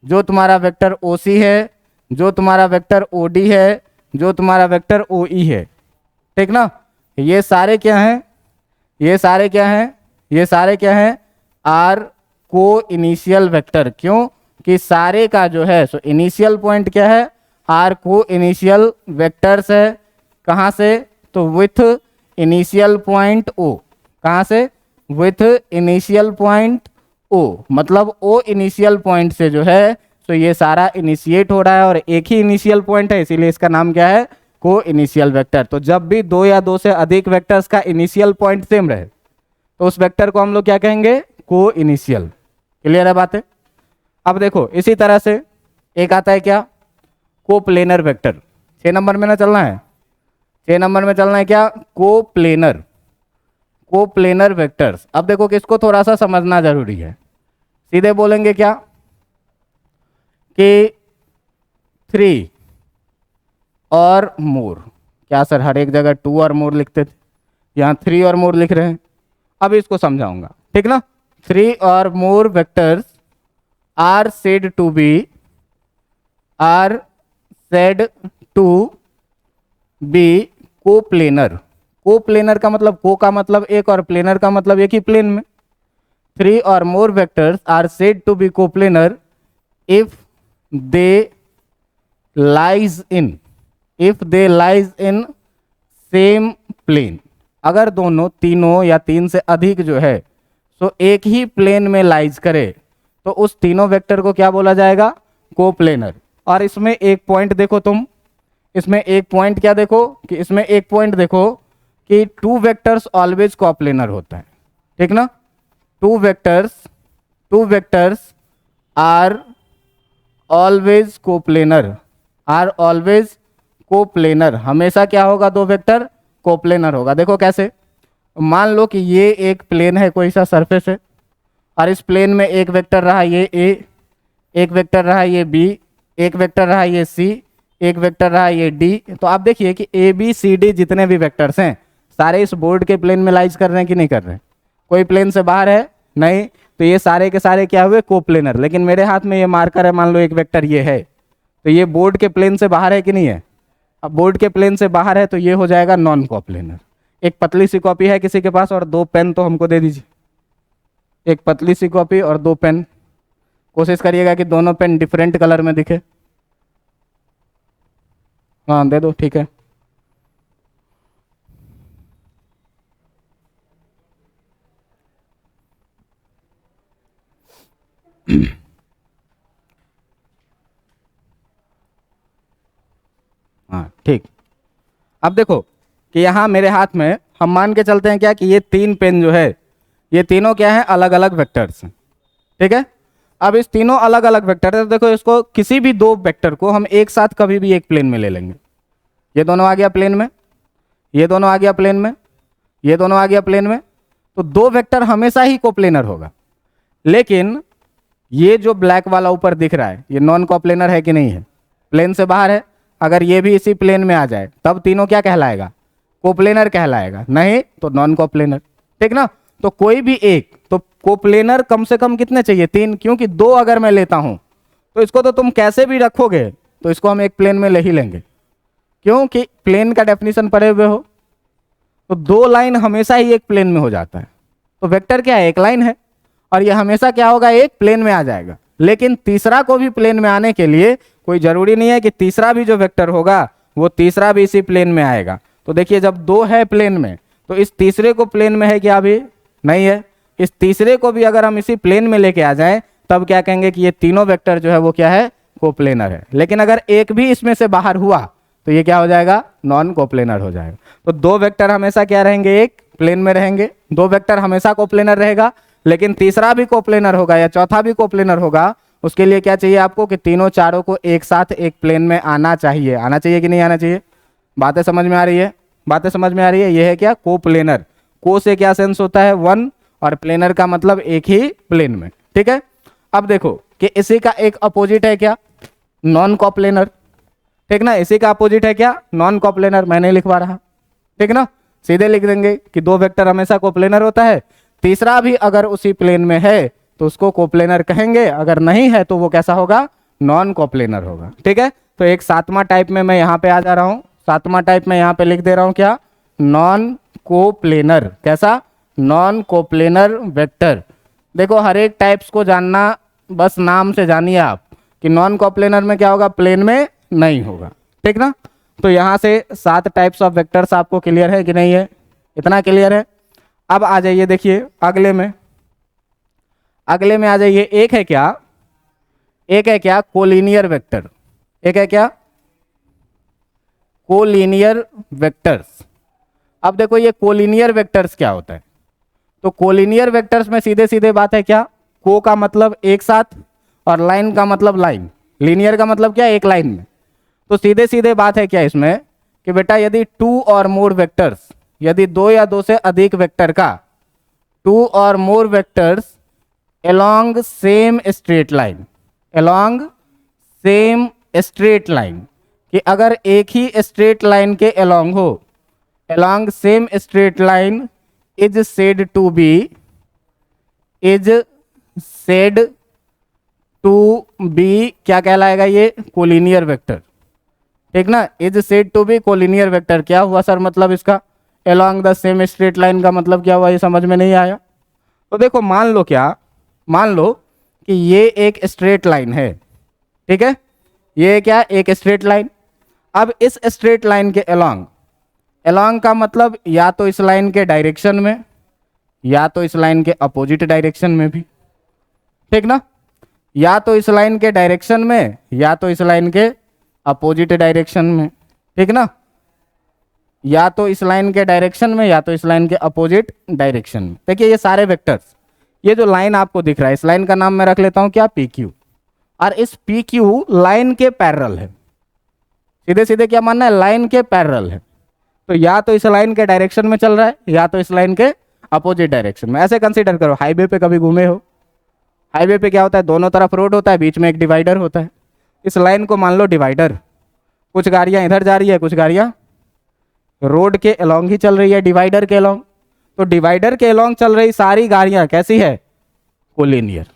जो तुम्हारा वेक्टर ओ सी है, जो तुम्हारा वेक्टर ओ डी है, जो तुम्हारा वेक्टर ओ ई है, ठीक ना। ये सारे क्या हैं, ये सारे क्या हैं, ये सारे क्या हैं, आर को इनिशियल वेक्टर। क्यों, कि सारे का जो है सो इनिशियल पॉइंट क्या है, आर को इनिशियल वेक्टर्स है। कहाँ से, तो विथ इनिशियल पॉइंट ओ। कहाँ से, विथ इनिशियल पॉइंट ओ, मतलब ओ इनिशियल पॉइंट से जो है तो ये सारा इनिशिएट हो रहा है और एक ही इनिशियल पॉइंट है, इसीलिए इसका नाम क्या है, को इनिशियल वेक्टर। तो जब भी दो या दो से अधिक वेक्टर्स का इनिशियल पॉइंट सेम रहे तो उस वेक्टर को हम लोग क्या कहेंगे, को इनिशियल। क्लियर है बातें। अब देखो इसी तरह से एक आता है क्या, को प्लेनर वेक्टर। 6 नंबर में ना चलना है, 6 नंबर में चलना है क्या, को प्लेनर वेक्टर्स। अब देखो कि इसको थोड़ा सा समझना जरूरी है। सीधे बोलेंगे क्या, कि 3 और मोर। क्या सर हर एक जगह 2 और मोर लिखते थे, यहाँ 3 और मोर लिख रहे हैं। अब इसको समझाऊंगा, ठीक ना। 3 और more vectors are said to be coplanar. Coplanar का मतलब, को का मतलब एक और प्लेनर का मतलब एक ही प्लेन में। 3 or more vectors are said to be coplanar if they lies in same plane. अगर दोनों, तीनों या तीन से अधिक जो है सो एक ही प्लेन में लाइज करे तो उस तीनों वेक्टर को क्या बोला जाएगा? कोप्लेनर। और इसमें एक पॉइंट देखो तुम, इसमें एक पॉइंट क्या देखो कि इसमें एक पॉइंट देखो कि टू वेक्टर्स ऑलवेज कोप्लेनर होता है, ठीक ना? Two vectors are always coplanar, हमेशा क्या होगा? दो वेक्टर कोप्लेनर होगा। देखो कैसे, मान लो कि ये एक प्लेन है, कोई सा सरफेस है, और इस प्लेन में एक वेक्टर रहा ये ए, एक वेक्टर रहा ये बी, एक वेक्टर रहा ये सी, एक वेक्टर रहा ये डी। तो आप देखिए कि ए बी सी डी जितने भी वेक्टर्स हैं सारे इस बोर्ड के प्लेन में लाइज कर रहे हैं कि नहीं कर रहे हैं? कोई प्लेन से बाहर है? नहीं। तो ये सारे के सारे क्या हुए? कोप्लेनर। लेकिन मेरे हाथ में ये मार्कर है, मान लो एक वेक्टर ये है, तो ये बोर्ड के प्लेन से बाहर है कि नहीं है? अब बोर्ड के प्लेन से बाहर है तो ये हो जाएगा नॉन कोप्लेनर। एक पतली सी कॉपी है किसी के पास और दो पेन तो हमको दे दीजिए। एक पतली सी कॉपी और दो पेन, कोशिश करिएगा कि दोनों पेन डिफरेंट कलर में दिखे। हाँ दे दो, ठीक है। हाँ ठीक। अब देखो कि यहाँ मेरे हाथ में हम मान के चलते हैं क्या कि ये तीन पेन जो है ये तीनों क्या है? अलग अलग वेक्टर्स हैं, ठीक है। अब इस तीनों अलग अलग वेक्टर है, तो देखो इसको किसी भी दो वेक्टर को हम एक साथ कभी भी एक प्लेन में ले लेंगे। ये दोनों आ गया प्लेन में, ये दोनों आ गया प्लेन में, ये दोनों आ गया प्लेन में, तो दो वेक्टर हमेशा ही कोप्लेनर होगा। लेकिन ये जो ब्लैक वाला ऊपर दिख रहा है ये नॉन कोप्लेनर है कि नहीं है? प्लेन से बाहर है। अगर ये भी इसी प्लेन में आ जाए तब तीनों क्या कहलाएगा? कोप्लेनर कहलाएगा, नहीं तो नॉन कोप्लेनर, ठीक ना। तो कोई भी एक, तो कोप्लेनर कम से कम कितने चाहिए? तीन, क्योंकि दो अगर मैं लेता हूं तो इसको तो तुम कैसे भी रखोगे तो इसको हम एक प्लेन में ले ही लेंगे, क्योंकि प्लेन का डेफिनेशन पढ़े हुए हो। तो दो लाइन हमेशा ही एक प्लेन में हो जाता है, तो वेक्टर क्या है? एक लाइन है, और ये हमेशा क्या होगा? एक प्लेन में आ जाएगा। लेकिन तीसरा को भी प्लेन में आने के लिए कोई जरूरी नहीं है कि तीसरा भी जो वेक्टर होगा वो तीसरा भी इसी प्लेन में आएगा। तो देखिए जब दो है प्लेन में तो इस तीसरे को प्लेन में है क्या? अभी नहीं है। इस तीसरे को भी अगर हम इसी प्लेन में लेके आ जाएं तब क्या कहेंगे कि ये तीनों वेक्टर जो है वो क्या है? कोप्लेनर है। लेकिन अगर एक भी इसमें से बाहर हुआ तो ये क्या हो जाएगा? नॉन कोप्लेनर हो जाएगा। तो दो वेक्टर हमेशा क्या रहेंगे? एक प्लेन में रहेंगे। दो वेक्टर हमेशा कोप्लेनर रहेगा, लेकिन तीसरा भी कोप्लेनर होगा या चौथा भी कोप्लेनर होगा। उसके लिए क्या चाहिए आपको? कि तीनों चारों को एक साथ एक प्लेन में आना चाहिए। आना चाहिए कि नहीं आना चाहिए? बातें समझ में आ रही है? बातें समझ में आ रही है? ये है क्या? कोप्लेनर। को से क्या सेंस होता है? वन, और प्लेनर का मतलब एक ही प्लेन में, ठीक है। अब देखो कि इसी का एक अपोजिट है क्या? नॉन कोप्लेनर, ठीक ना। इसी का अपोजिट है क्या? Non coplanar. मैं नहीं लिखवा रहा, ठीक ना, सीधे लिख देंगे कि दो वेक्टर हमेशा कोप्लेनर होता है। तीसरा भी अगर उसी प्लेन में है तो उसको कोप्लेनर कहेंगे, अगर नहीं है तो वो कैसा होगा? नॉन कोप्लेनर होगा, ठीक है। तो एक सातवां टाइप में मैं यहाँ पे आ जा रहा हूँ। सातवां टाइप में यहाँ पे लिख दे रहा हूँ क्या? Non coplanar. कैसा? Non coplanar vector. देखो हर एक टाइप्स को जानना, बस नाम से जानिए आप कि नॉन कोप्लेनर में क्या होगा? प्लेन में नहीं होगा, ठीक ना। तो यहाँ से 7 टाइप्स ऑफ वेक्टर्स आपको क्लियर है कि नहीं है? इतना क्लियर है। अब आ जाइए, देखिए अगले में आ जाइए। एक है क्या? Collinear vector. एक है क्या? Collinear vectors. अब देखो ये कोलिनियर वेक्टर्स क्या होता है? तो कोलिनियर वेक्टर्स में सीधे सीधे बात है क्या? को का मतलब एक साथ, और लाइन का मतलब लाइन। लीनियर का मतलब क्या? एक लाइन में। तो सीधे सीधे बात है क्या इसमें कि बेटा यदि टू और मोर वेक्टर्स, यदि दो या दो से अधिक वेक्टर का, टू और more vectors along same straight line, along same straight line, कि अगर एक ही स्ट्रेट लाइन के along हो, along same straight line is said to be, is said to be क्या कहलाएगा? ये कोलिनियर वेक्टर, ठीक ना। Is said to be collinear vector. क्या हुआ सर मतलब इसका? along the same straight line का मतलब क्या हुआ? ये समझ में नहीं आया। तो देखो मान लो कि ये एक स्ट्रेट लाइन है, ठीक है, ये क्या, एक स्ट्रेट लाइन। अब इस स्ट्रेट लाइन के अलोंग का मतलब या तो इस लाइन के डायरेक्शन में या तो इस लाइन के अपोजिट डायरेक्शन में भी, ठीक ना, या तो इस लाइन के डायरेक्शन में या तो इस लाइन के अपोजिट डायरेक्शन में, ठीक ना, या तो इस लाइन के डायरेक्शन में या तो इस लाइन के अपोजिट डायरेक्शन में। देखिए ये सारे वेक्टर्स, ये जो लाइन आपको दिख रहा है, इस लाइन का नाम मैं रख लेता हूं क्या, पी क्यू, और इस पी क्यू लाइन के पैरेलल है। सीधे सीधे क्या मानना है, लाइन के पैरेलल है, तो या तो इस लाइन के डायरेक्शन में चल रहा है या तो इस लाइन के अपोजिट डायरेक्शन में। ऐसे कंसीडर करो, हाईवे पे कभी घूमे हो, हाईवे पे क्या होता है, दोनों तरफ रोड होता है, बीच में एक डिवाइडर होता है। इस लाइन को मान लो डिवाइडर, कुछ गाड़ियां इधर जा रही है, कुछ गाड़ियां रोड के अलोंग ही चल रही है, डिवाइडर के अलोंग। तो डिवाइडर के अलोंग चल रही सारी गाड़ियां कैसी है, कोलिनियर।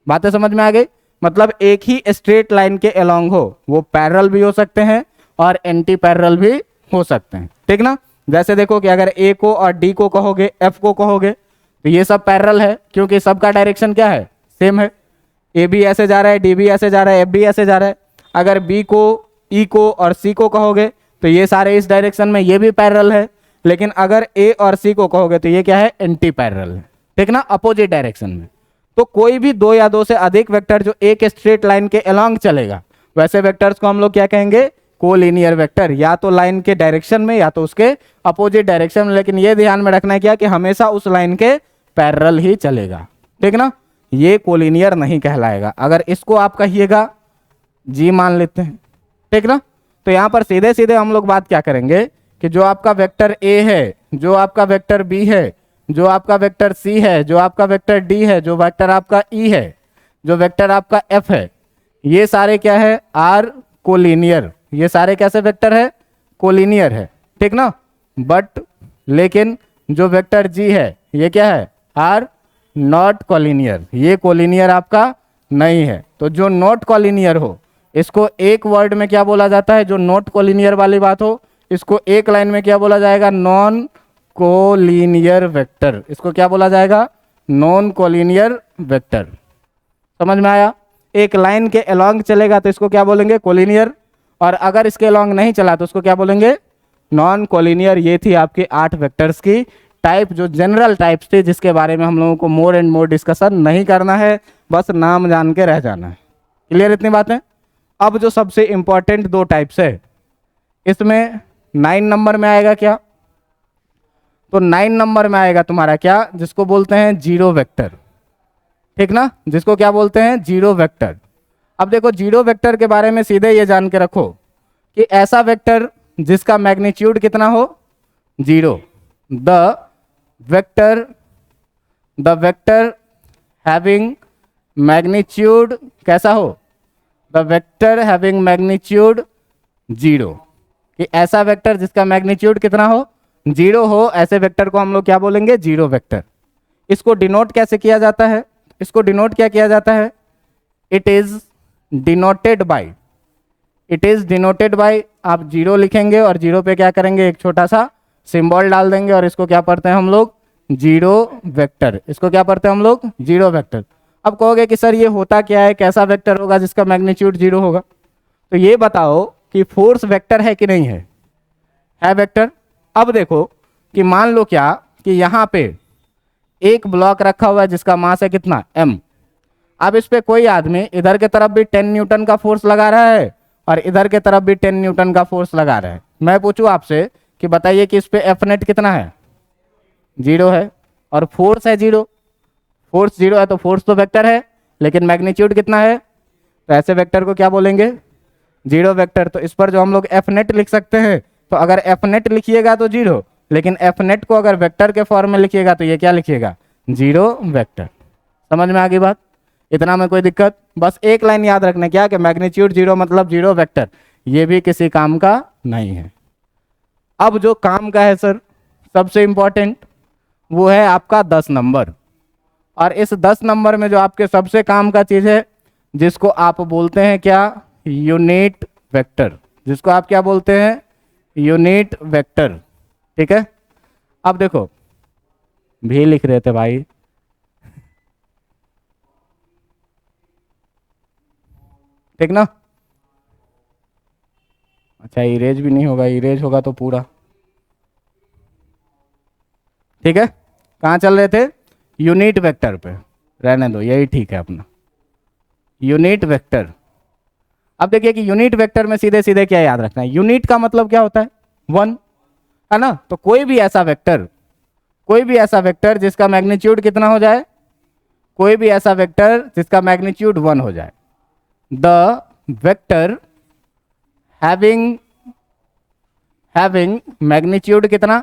बातें समझ में आ गई, मतलब एक ही स्ट्रेट लाइन के अलोंग हो, वो पैरेलल भी हो सकते हैं और एंटी पैरेलल भी हो सकते हैं, ठीक ना। जैसे देखो कि अगर ए को और डी को कहोगे, एफ को कहोगे, तो ये सब पैरेलल है क्योंकि सबका डायरेक्शन क्या है, सेम है। ए भी ऐसे जा रहा है, डी भी ऐसे जा रहा है, एफ भी ऐसे जा रहा है। अगर बी को, ई को और सी को कहोगे तो ये सारे इस डायरेक्शन में, ये भी पैरेलल है। लेकिन अगर ए और सी को कहोगे तो ये क्या है, एंटी पैरेलल है, ठीक ना, अपोजिट डायरेक्शन में। तो कोई भी दो या दो से अधिक वेक्टर जो एक स्ट्रेट लाइन के अलोंग चलेगा, वैसे वेक्टर्स को हम लोग क्या कहेंगे, कोलिनियर वेक्टर, या तो लाइन के डायरेक्शन में या तो उसके अपोजिट डायरेक्शन में। लेकिन ये ध्यान में रखना है क्या, कि हमेशा उस लाइन के पैरेलल ही चलेगा, ठीक ना, ये कोलिनियर नहीं कहलाएगा। अगर इसको आप कहिएगा जी मान लेते हैं, ठीक ना। तो यहां पर सीधे सीधे हम लोग बात क्या करेंगे कि जो आपका वेक्टर ए है, जो आपका वेक्टर बी है, जो आपका वेक्टर सी है, जो आपका वेक्टर डी है, जो वेक्टर आपका ई है, जो वेक्टर आपका एफ है, ये सारे क्या है, आर कोलिनियर। ये सारे कैसे वेक्टर है, कोलिनियर है, ठीक ना। बट लेकिन जो वेक्टर जी है ये क्या है, आर नॉट कोलिनियर, ये कोलिनियर आपका नहीं है। तो जो नॉट कोलिनियर हो इसको एक वर्ड में क्या बोला जाता है, जो नॉट कोलिनियर वाली बात हो इसको एक लाइन में क्या बोला जाएगा, नॉन कोलिनियर वेक्टर। इसको क्या बोला जाएगा, नॉन कोलिनियर वेक्टर। समझ में आया, एक लाइन के अलोंग चलेगा तो इसको क्या बोलेंगे, कोलिनियर, और अगर इसके अलोंग नहीं चला तो उसको क्या बोलेंगे, नॉन कोलिनियर। ये थी आपके 8 वेक्टर्स की टाइप, जो जनरल टाइप्स थे, जिसके बारे में हम लोगों को मोर एंड मोर डिस्कशन नहीं करना है, बस नाम जान के रह जाना है। क्लियर इतनी बातें। अब जो सबसे इंपॉर्टेंट 2 टाइप्स है, इसमें 9 नंबर में आएगा क्या, तो 9 नंबर में आएगा तुम्हारा क्या, जिसको बोलते हैं जीरो वेक्टर, ठीक ना, जिसको क्या बोलते हैं, जीरो वेक्टर। अब देखो जीरो वेक्टर के बारे में सीधे ये जान के रखो कि ऐसा वेक्टर जिसका मैग्नीट्यूड कितना हो, zero. The vector having magnitude कैसा हो, the vector having magnitude zero, कि ऐसा वेक्टर जिसका मैग्नीट्यूड कितना हो, जीरो हो, ऐसे वेक्टर को हम लोग क्या बोलेंगे, जीरो वेक्टर। इसको डिनोट कैसे किया जाता है, इसको डिनोट क्या किया जाता है, इट इज डिनोटेड बाय, आप जीरो लिखेंगे और जीरो पे क्या करेंगे, एक छोटा सा सिंबल डाल देंगे और इसको क्या पढ़ते हैं हम लोग, जीरो वेक्टर। इसको क्या पढ़ते हैं हम लोग, जीरो वेक्टर। अब कहोगे कि सर ये होता क्या है, कैसा वेक्टर होगा जिसका मैग्नीट्यूड जीरो होगा, तो ये बताओ कि फोर्स वेक्टर है कि नहीं है वेक्टर। अब देखो कि मान लो क्या कि यहाँ पे एक ब्लॉक रखा हुआ है जिसका मास है कितना, m। अब इस पे कोई आदमी इधर के तरफ भी 10 न्यूटन का फोर्स लगा रहा है और इधर के तरफ भी 10 न्यूटन का फोर्स लगा रहा है। मैं पूछूं आपसे कि बताइए कि इस पे एफ नेट कितना है, जीरो है, और फोर्स है जीरो। फोर्स जीरो है तो फोर्स तो वेक्टर है, लेकिन मैग्नीट्यूड कितना है, तो ऐसे वेक्टर को क्या बोलेंगे, जीरो वेक्टर। तो इस पर जो हम लोग एफ नेट लिख सकते हैं, तो अगर एफ नेट लिखिएगा तो जीरो, लेकिन एफ नेट को अगर वेक्टर के फॉर्म में लिखिएगा तो ये क्या लिखिएगा, जीरो वेक्टर। समझ में आ गई बात, इतना में कोई दिक्कत। बस एक लाइन याद रखना क्या, कि मैग्नीट्यूड जीरो मतलब जीरो वेक्टर, ये भी किसी काम का नहीं है। अब जो काम का है सर सबसे इंपॉर्टेंट, वो है आपका 10 नंबर। और इस 10 नंबर में जो आपके सबसे काम का चीज है, जिसको आप बोलते हैं क्या, यूनिट वेक्टर, जिसको आप क्या बोलते हैं, यूनिट वेक्टर, ठीक है। अब देखो भी लिख रहे थे भाई ठीक ना। अच्छा इरेज भी नहीं होगा, इरेज होगा तो पूरा, ठीक है। कहाँ चल रहे थे, यूनिट वेक्टर पे, रहने दो यही ठीक है अपना, यूनिट वेक्टर। अब देखिए कि यूनिट वेक्टर में सीधे सीधे क्या याद रखना है, यूनिट का मतलब क्या होता है, वन, है ना। तो कोई भी ऐसा वेक्टर, कोई भी ऐसा वेक्टर जिसका मैग्नीट्यूड कितना हो जाए, कोई भी ऐसा वेक्टर जिसका मैग्नीट्यूड वन हो जाए, द वेक्टर हैविंग मैग्नीट्यूड कितना,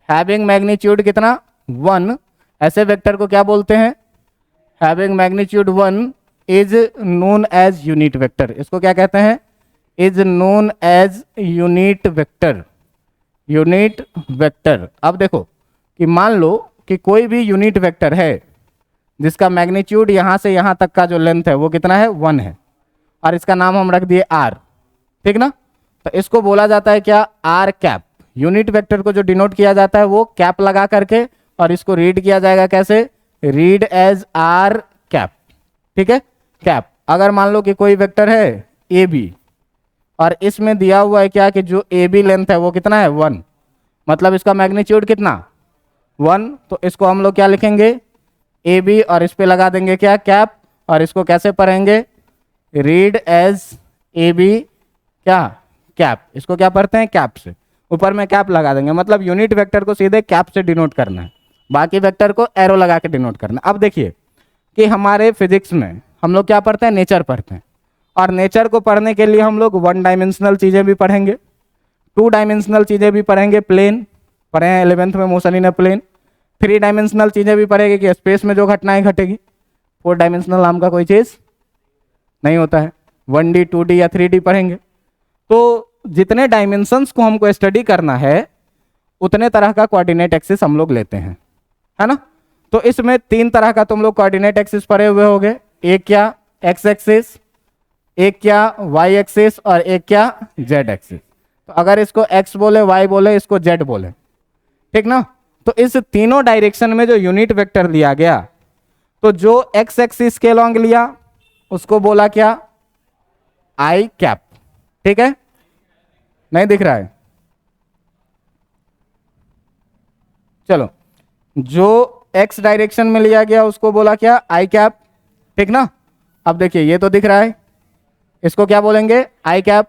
हैविंग मैग्नीट्यूड कितना, वन, ऐसे वेक्टर को क्या बोलते हैं, having magnitude one is known as unit vector. इसको क्या कहते हैं, is known as unit vector, unit vector. अब देखो कि मान लो कि कोई भी यूनिट वेक्टर है जिसका मैग्नीट्यूड यहाँ से यहाँ तक का जो लेंथ है वो कितना है, वन है, और इसका नाम हम रख दिए आर, ठीक ना। तो इसको बोला जाता है क्या, आर कैप। यूनिट वेक्टर को जो डिनोट किया जाता है वो कैप लगा करके, और इसको रीड किया जाएगा कैसे, रीड एज आर कैप, ठीक है, कैप। अगर मान लो कि कोई वेक्टर है ए बी, और इसमें दिया हुआ है क्या कि जो ए बी लेंथ है वो कितना है, वन, मतलब इसका मैग्नीट्यूड कितना, वन। तो इसको हम लोग क्या लिखेंगे, ए बी, और इस पे लगा देंगे क्या, कैप, और इसको कैसे पढ़ेंगे, रीड एज ए बी क्या, कैप। इसको क्या पढ़ते हैं, कैप से, ऊपर में कैप लगा देंगे, मतलब यूनिट वेक्टर को सीधे कैप से डिनोट करना है, बाकी वेक्टर को एरो लगा के डिनोट करना है। अब देखिए कि हमारे फिजिक्स में हम लोग क्या पढ़ते हैं, नेचर पढ़ते हैं, और नेचर को पढ़ने के लिए हम लोग वन डायमेंशनल चीज़ें भी पढ़ेंगे, टू डायमेंशनल चीज़ें भी पढ़ेंगे, प्लेन पढ़े हैं 11th में, motion in a plane. Three dimensional चीज़ें भी पढ़ेंगे कि स्पेस में जो घटनाएं घटेगी। फोर डायमेंशनल नाम का कोई चीज़ नहीं होता है, 1D 2D या 3D पढ़ेंगे। तो जितने डायमेंशंस को हमको स्टडी करना है उतने तरह का कोऑर्डिनेट एक्सिस हम लोग लेते हैं, है ना। तो इसमें तीन तरह का तुम लोग कोऑर्डिनेट एक्सिस पढ़े हुए होगे, एक क्या एक्स एक्सिस, एक क्या वाई एक्सिस, और एक क्या जेड एक्सिस। तो अगर इसको एक्स बोले, वाई बोले, इसको जेड बोले, ठीक ना। तो इस तीनों डायरेक्शन में जो यूनिट वेक्टर लिया गया, तो जो एक्स एक्सिस के लॉन्ग लिया उसको बोला क्या, आई कैप, ठीक है। नहीं दिख रहा है, चलो, जो एक्स डायरेक्शन में लिया गया उसको बोला क्या, आई कैप, ठीक ना। अब देखिए ये तो दिख रहा है, इसको क्या बोलेंगे, आई कैप।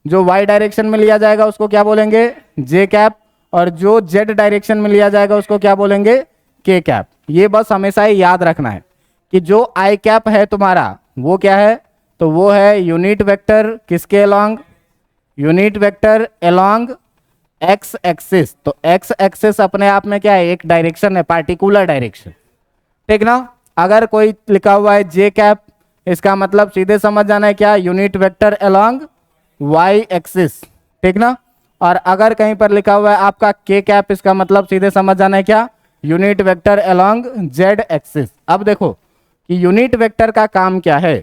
जो वाई डायरेक्शन में लिया जाएगा उसको क्या बोलेंगे, जे कैप, और जो जेड डायरेक्शन में लिया जाएगा उसको क्या बोलेंगे, के कैप। ये बस हमेशा ही याद रखना है कि जो आई कैप है तुम्हारा वो क्या है, तो वो है यूनिट वेक्टर किसके along, unit vector along x axis. तो एक्स एक्सिस अपने आप में क्या है, एक डायरेक्शन है, पार्टिकुलर डायरेक्शन, ठीक ना। अगर कोई लिखा हुआ है जे कैप, इसका मतलब सीधे समझ जाना है क्या, unit vector along Y axis, ठीक ना। और अगर कहीं पर लिखा हुआ है आपका के कैप, इसका मतलब सीधे समझ जाना है क्या, unit vector along Z axis. अब देखो कि यूनिट वेक्टर का काम क्या है,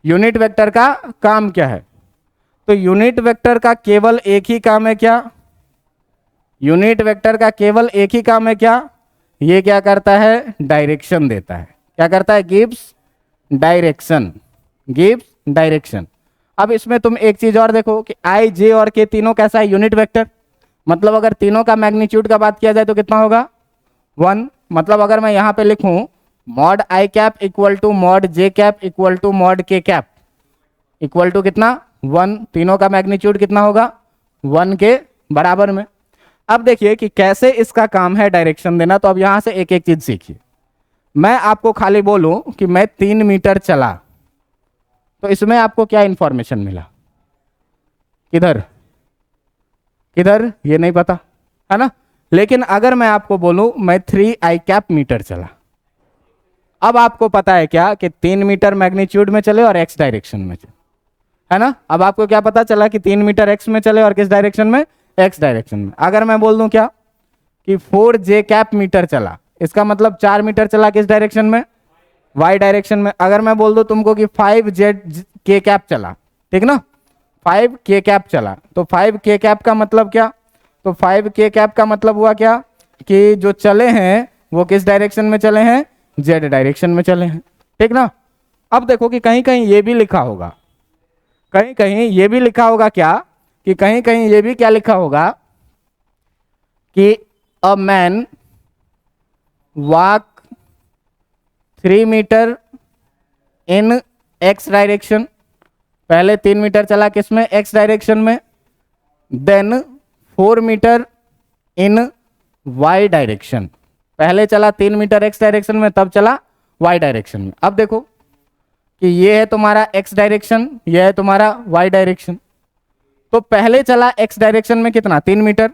यूनिट वेक्टर का काम क्या है, तो यूनिट वेक्टर का केवल एक ही काम है क्या, यूनिट वेक्टर का केवल एक ही काम है क्या, ये क्या करता है, डायरेक्शन देता है। क्या करता है, गिव्स डायरेक्शन, गिव्स डायरेक्शन। अब इसमें तुम एक चीज और देखो कि आई जे और के तीनों कैसा है, यूनिट वेक्टर, मतलब अगर तीनों का मैग्नीट्यूड का बात किया जाए तो कितना होगा, वन। मतलब अगर मैं यहाँ पे लिखूं mod I cap equal to mod J cap equal to mod K cap equal to कितना, वन। तीनों का मैग्नीट्यूड कितना होगा, वन के बराबर में। अब देखिए कि कैसे इसका काम है डायरेक्शन देना। तो अब यहां से एक एक चीज सीखिए। मैं आपको खाली बोलूं कि मैं 3 मीटर चला, तो इसमें आपको क्या इंफॉर्मेशन मिला, किधर किधर ये नहीं पता, है ना। लेकिन अगर मैं आपको बोलूं मैं 3 आई कैप मीटर चला, अब आपको पता है क्या कि 3 मीटर मैग्नीट्यूड में चले और एक्स डायरेक्शन में चले, है ना। अब आपको क्या पता चला कि 3 मीटर एक्स में चले और किस डायरेक्शन में, एक्स डायरेक्शन में। अगर मैं बोल दूं क्या कि 4 जे कैप मीटर चला, इसका मतलब 4 मीटर चला किस डायरेक्शन में, वाई डायरेक्शन में। अगर मैं बोल दूं तुमको कि 5 जेड के कैप चला, ठीक ना, 5 के कैप चला, तो 5 के कैप का मतलब क्या, तो 5 के कैप का मतलब हुआ क्या कि जो चले हैं वो किस डायरेक्शन में चले हैं, जेड डायरेक्शन में चले हैं, ठीक ना। अब देखो कि कहीं कहीं ये भी लिखा होगा, कहीं कहीं ये भी लिखा होगा क्या, कि कहीं कहीं ये भी क्या लिखा होगा कि a man walk 3 meter in X direction, पहले 3 मीटर चला किसमें, एक्स डायरेक्शन में, then 4 meter in Y direction, पहले चला 3 मीटर एक्स डायरेक्शन में, तब चला वाई डायरेक्शन में। अब देखो कि ये है तुम्हारा एक्स डायरेक्शन, ये है तुम्हारा वाई डायरेक्शन। तो पहले चला एक्स डायरेक्शन में कितना, 3 मीटर,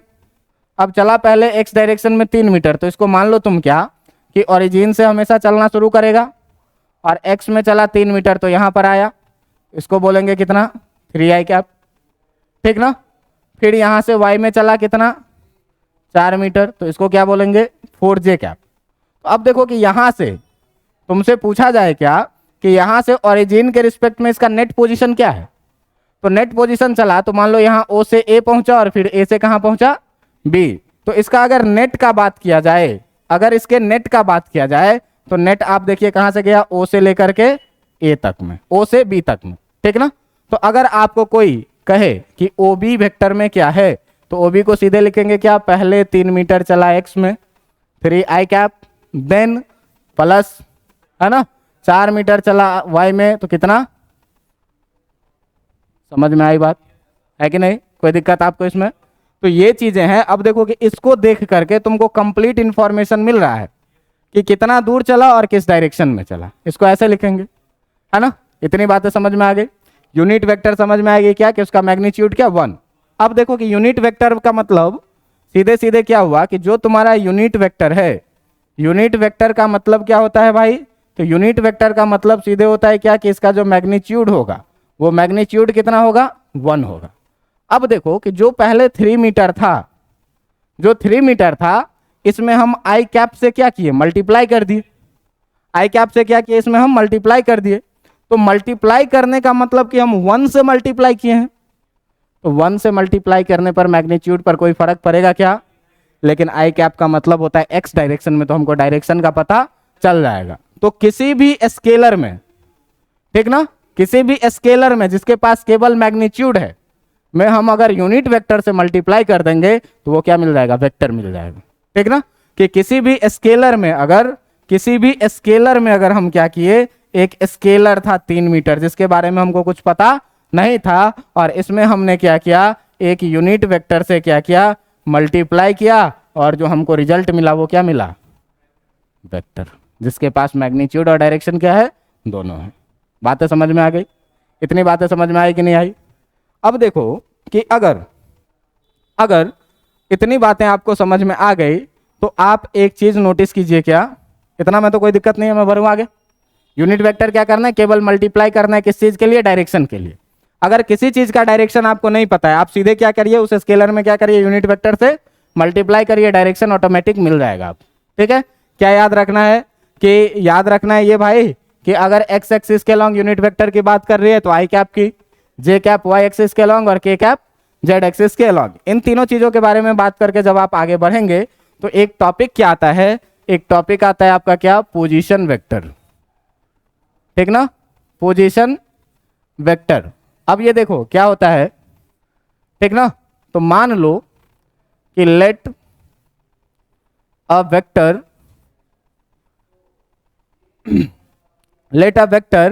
अब चला पहले एक्स डायरेक्शन में 3 मीटर, तो इसको मान लो तुम क्या कि ओरिजिन से हमेशा चलना शुरू करेगा, और एक्स में चला 3 मीटर तो यहाँ पर आया, इसको बोलेंगे कितना, 3i कैप, ठीक ना। फिर यहाँ से वाई में चला कितना, 4 मीटर, तो इसको क्या बोलेंगे, 4j कैप। तो अब देखो कि यहाँ से तुमसे पूछा जाए क्या कि यहाँ से ओरिजिन के रिस्पेक्ट में इसका नेट पोजीशन क्या है, तो नेट पोजीशन चला तो मान लो यहाँ O से A पहुंचा और फिर A से कहाँ पहुंचा, B। तो इसका अगर नेट का बात किया जाए, अगर इसके नेट का बात किया जाए तो नेट आप देखिए कहाँ से गया, O से लेकर के A तक में, O से B तक में, ठीक ना। तो अगर आपको कोई कहे कि OB वेक्टर में क्या है, तो OB को सीधे लिखेंगे क्या, पहले 3 मीटर चला x में 3i कैप, देन प्लस, है ना, 4 मीटर चला y में, तो कितना, समझ में आई बात है कि नहीं, कोई दिक्कत आपको इसमें। तो ये चीजें हैं। अब देखो कि इसको देख करके तुमको कंप्लीट इंफॉर्मेशन मिल रहा है कि कितना दूर चला और किस डायरेक्शन में चला, इसको ऐसे लिखेंगे, है ना। इतनी बातें समझ में आ गई। यूनिट वेक्टर समझ में आएगी क्या, कि उसका मैग्नीट्यूड क्या, 1। अब देखो कि यूनिट वेक्टर का मतलब सीधे सीधे क्या हुआ कि जो तुम्हारा यूनिट वेक्टर है, यूनिट वेक्टर का मतलब क्या होता है भाई, तो यूनिट वेक्टर का मतलब सीधे होता है क्या कि इसका जो मैग्नीट्यूड होगा वो मैग्नीट्यूड कितना होगा, 1 होगा। अब देखो कि जो पहले 3 मीटर था, जो 3 मीटर था, इसमें हम आई कैप से क्या किए, मल्टीप्लाई कर दिए, आई कैप से क्या किए, इसमें हम मल्टीप्लाई कर दिए। तो मल्टीप्लाई करने का मतलब कि हम 1 से मल्टीप्लाई किए हैं, तो 1 से मल्टीप्लाई करने पर मैग्नीट्यूड पर कोई फर्क पड़ेगा क्या, लेकिन आई कैप का मतलब होता है एक्स डायरेक्शन में, तो हमको डायरेक्शन का पता चल जाएगा। तो किसी भी स्केलर में, ठीक ना, किसी भी स्केलर में जिसके पास केवल मैग्नीट्यूड है में हम अगर यूनिट वेक्टर से मल्टीप्लाई कर देंगे तो वो क्या मिल जाएगा, वेक्टर मिल जाएगा, ठीक ना। कि किसी भी स्केलर में अगर, किसी भी स्केलर में अगर हम क्या किए, एक स्केलर था 3 मीटर जिसके बारे में हमको कुछ पता नहीं था, और इसमें हमने क्या किया, एक यूनिट वेक्टर से क्या किया, मल्टीप्लाई किया, और जो हमको रिजल्ट मिला वो क्या मिला, वेक्टर, जिसके पास मैग्नीट्यूड और डायरेक्शन क्या है, दोनों है। बातें समझ में आ गई, इतनी बातें समझ में आई कि नहीं आई। अब देखो कि अगर इतनी बातें आपको समझ में आ गई तो आप एक चीज नोटिस कीजिए, क्या, इतना में तो कोई दिक्कत नहीं है, मैं बढ़ूँ आगे। यूनिट वेक्टर क्या करना है, केवल मल्टीप्लाई करना है, किस चीज के लिए, डायरेक्शन के लिए। अगर किसी चीज का डायरेक्शन आपको नहीं पता है, आप सीधे क्या करिए, उस स्केलर में क्या करिए, यूनिट वेक्टर से मल्टीप्लाई करिए, डायरेक्शन ऑटोमेटिक मिल जाएगा आप, ठीक है। क्या याद रखना है, कि याद रखना है ये भाई कि अगर एक्स एक्सिस के लॉन्ग यूनिट वेक्टर की बात कर रही है तो आई कैप की, जे कैप वाई एक्सिस के लॉन्ग, और के कैप जेड एक्सिस के लॉन्ग। इन तीनों चीजों के बारे में बात करके जब आप आगे बढ़ेंगे तो एक टॉपिक क्या आता है, एक टॉपिक आता है आपका क्या, पोजीशन वेक्टर, ठीक ना, पोजीशन वेक्टर। अब ये देखो क्या होता है, ठीक ना। तो मान लो कि let a vector let a vector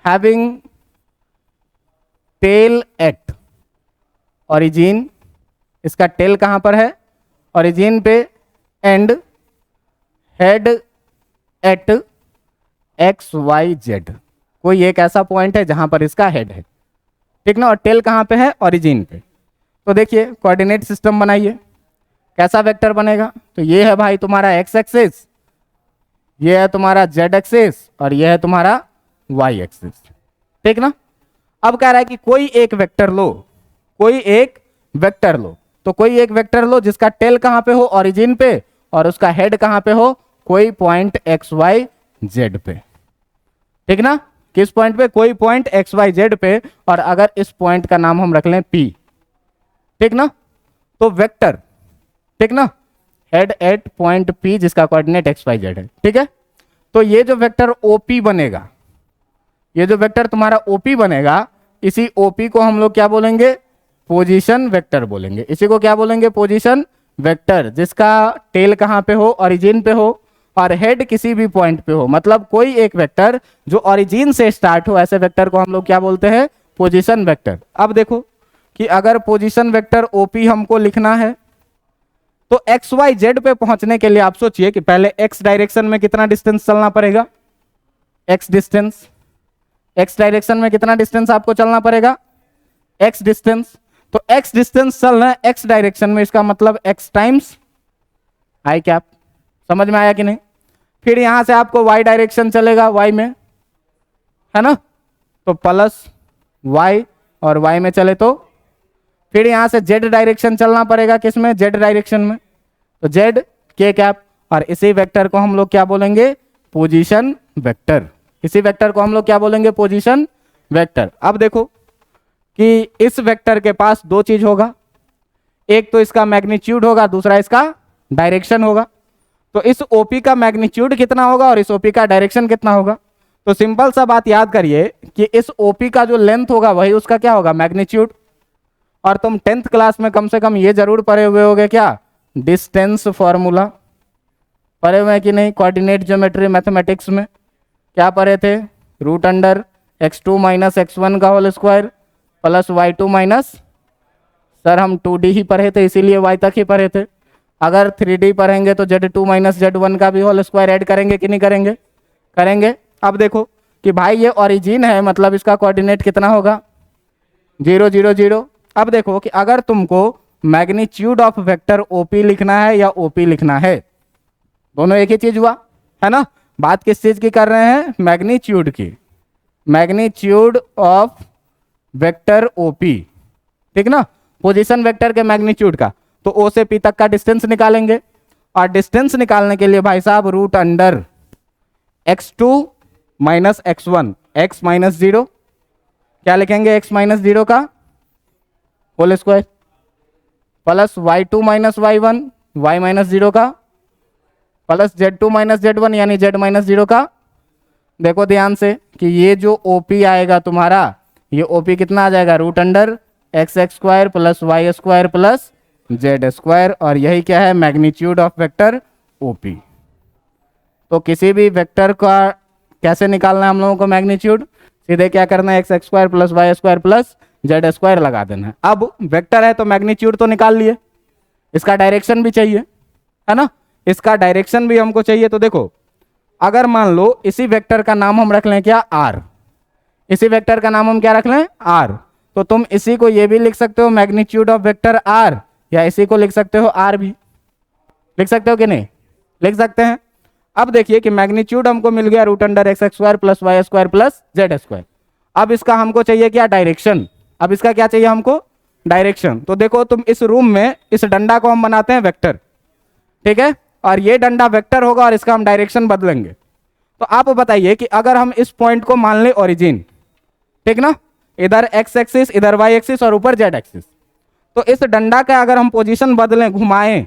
having tail at origin, इसका टेल कहां पर है, ओरिजिन पे, and head at X Y Z, कोई एक ऐसा पॉइंट है जहां पर इसका हेड है, ठीक ना, और टेल कहां पे है, ओरिजिन पे। तो देखिए कोऑर्डिनेट सिस्टम बनाइए, कैसा वेक्टर बनेगा, तो ये है भाई तुम्हारा एक्स एक्सिस, ये है तुम्हारा जेड एक्सिस, और ये है तुम्हारा वाई एक्सिस, ठीक ना। अब कह रहा है कि कोई एक वेक्टर लो, कोई एक वेक्टर लो, तो कोई एक वेक्टर लो जिसका टेल कहां पे हो, ओरिजिन पे, और उसका हेड कहां पे हो, कोई पॉइंट एक्स वाई जेड पे, ठीक ना। किस पॉइंट पे, कोई पॉइंट एक्स वाई जेड पे, और अगर इस पॉइंट का नाम हम रख लें पी, ठीक ना। तो वेक्टर, ठीक ना, हेड एट पॉइंट पी जिसका कोऑर्डिनेट एक्स वाई जेड है, ठीक है। तो ये जो वेक्टर ओपी बनेगा, ये जो वेक्टर तुम्हारा ओपी बनेगा, इसी ओपी को हम लोग क्या बोलेंगे, पोजीशन वेक्टर बोलेंगे। इसी को क्या बोलेंगे, पोजीशन वेक्टर, जिसका टेल कहाँ पे हो, ओरिजिन पे हो, और हेड किसी भी पॉइंट पे हो। मतलब कोई एक वेक्टर जो ओरिजिन से स्टार्ट हो, ऐसे वेक्टर को हम लोग क्या बोलते हैं, पोजीशन वेक्टर। अब देखो कि अगर पोजीशन वेक्टर ओपी हमको लिखना है तो एक्स वाई जेड पे पहुंचने के लिए आप सोचिए कि पहले एक्स डायरेक्शन में कितना डिस्टेंस चलना पड़ेगा, एक्स डिस्टेंस, एक्स डायरेक्शन में कितना डिस्टेंस आपको चलना पड़ेगा, एक्स डिस्टेंस। तो एक्स डिस्टेंस चल रहा है एक्स डायरेक्शन में, इसका मतलब एक्स टाइम्स आई कैप। समझ में आया कि नहीं। फिर यहां से आपको वाई डायरेक्शन चलेगा, वाई में, है ना, तो प्लस वाई, और वाई में चले तो फिर यहां से जेड डायरेक्शन चलना पड़ेगा, किसमें, जेड डायरेक्शन में, तो जेड के कैप। और इसी वेक्टर को हम लोग क्या बोलेंगे, पोजीशन वेक्टर। इसी वेक्टर को हम लोग क्या बोलेंगे, पोजीशन वेक्टर। अब देखो कि इस वेक्टर के पास दो चीज होगा, एक तो इसका मैग्नीट्यूड होगा, दूसरा इसका डायरेक्शन होगा। तो इस ओपी का मैग्नीट्यूड कितना होगा और इस ओपी का डायरेक्शन कितना होगा। तो सिंपल सा बात याद करिए कि इस ओपी का जो लेंथ होगा वही उसका क्या होगा, मैग्नीट्यूड। और तुम 10th क्लास में कम से कम ये जरूर पढ़े हुए होगे, क्या, डिस्टेंस फॉर्मूला पढ़े हुए हैं कि नहीं, कोऑर्डिनेट ज्योमेट्री मैथमेटिक्स में क्या पढ़े थे, root under x2 minus x1 का whole square plus y2 minus, sir हम 2D ही पढ़े थे इसीलिए y तक ही पढ़े थे। अगर 3D पढ़ेंगे तो z2 माइनस z1 का भी होल स्क्वायर ऐड करेंगे कि नहीं करेंगे, करेंगे। अब देखो कि भाई ये ओरिजिन है, मतलब इसका कोऑर्डिनेट कितना होगा, 0 0 0। अब देखो कि अगर तुमको मैग्नीट्यूड ऑफ वेक्टर ओपी लिखना है या ओपी लिखना है, दोनों एक ही चीज हुआ, है ना। बात किस चीज की कर रहे हैं, मैग्नीट्यूड की, मैग्नीट्यूड ऑफ वेक्टर ओपी, ठीक ना, पोजीशन वेक्टर के मैग्नीट्यूड का। तो ओ से पी तक का डिस्टेंस निकालेंगे, और डिस्टेंस निकालने के लिए भाई साहब root under x2 minus x1, x minus 0, क्या लिखेंगे, x माइनस 0 का whole square plus y2 minus y1, y minus 0 का प्लस z2 माइनस z1 यानी z माइनस 0 का। देखो ध्यान से कि ये जो OP आएगा तुम्हारा, ये OP कितना आ जाएगा, root under X X square plus Y square plus Z square, और यही क्या है, मैग्नीट्यूड ऑफ वेक्टर OP। तो किसी भी वेक्टर का कैसे निकालना है हम लोगों को मैग्नीट्यूड, सीधे क्या करना है, X X square plus Y square plus Z square लगा देना है। अब वेक्टर है तो मैग्नीट्यूड तो निकाल लिए, इसका डायरेक्शन भी चाहिए, है ना, इसका डायरेक्शन भी हमको चाहिए। तो देखो अगर मान लो इसी वेक्टर का नाम हम रख लें क्या, आर, इसी वेक्टर का नाम हम क्या रख लें, आर, तो तुम इसी को ये भी लिख सकते हो मैग्नीट्यूड ऑफ वेक्टर आर, या इसी को लिख सकते हो आर भी, लिख सकते हो कि नहीं, लिख सकते हैं। अब देखिए कि मैग्नीट्यूड हमको मिल गया root under X X square plus Y square plus Z square. अब इसका हमको चाहिए क्या, डायरेक्शन। अब इसका क्या चाहिए हमको, डायरेक्शन। तो देखो तुम इस रूम में इस डंडा को हम बनाते हैं वेक्टर, ठीक है, और ये डंडा वेक्टर होगा और इसका हम डायरेक्शन बदलेंगे। तो आप बताइए कि अगर हम इस पॉइंट को मान ले ओरिजिन, ठीक ना, इधर एक्स एक्सिस, इधर वाई एक्सिस और ऊपर जेड एक्सिस, तो इस डंडा का अगर हम पोजीशन बदलें, घुमाएं,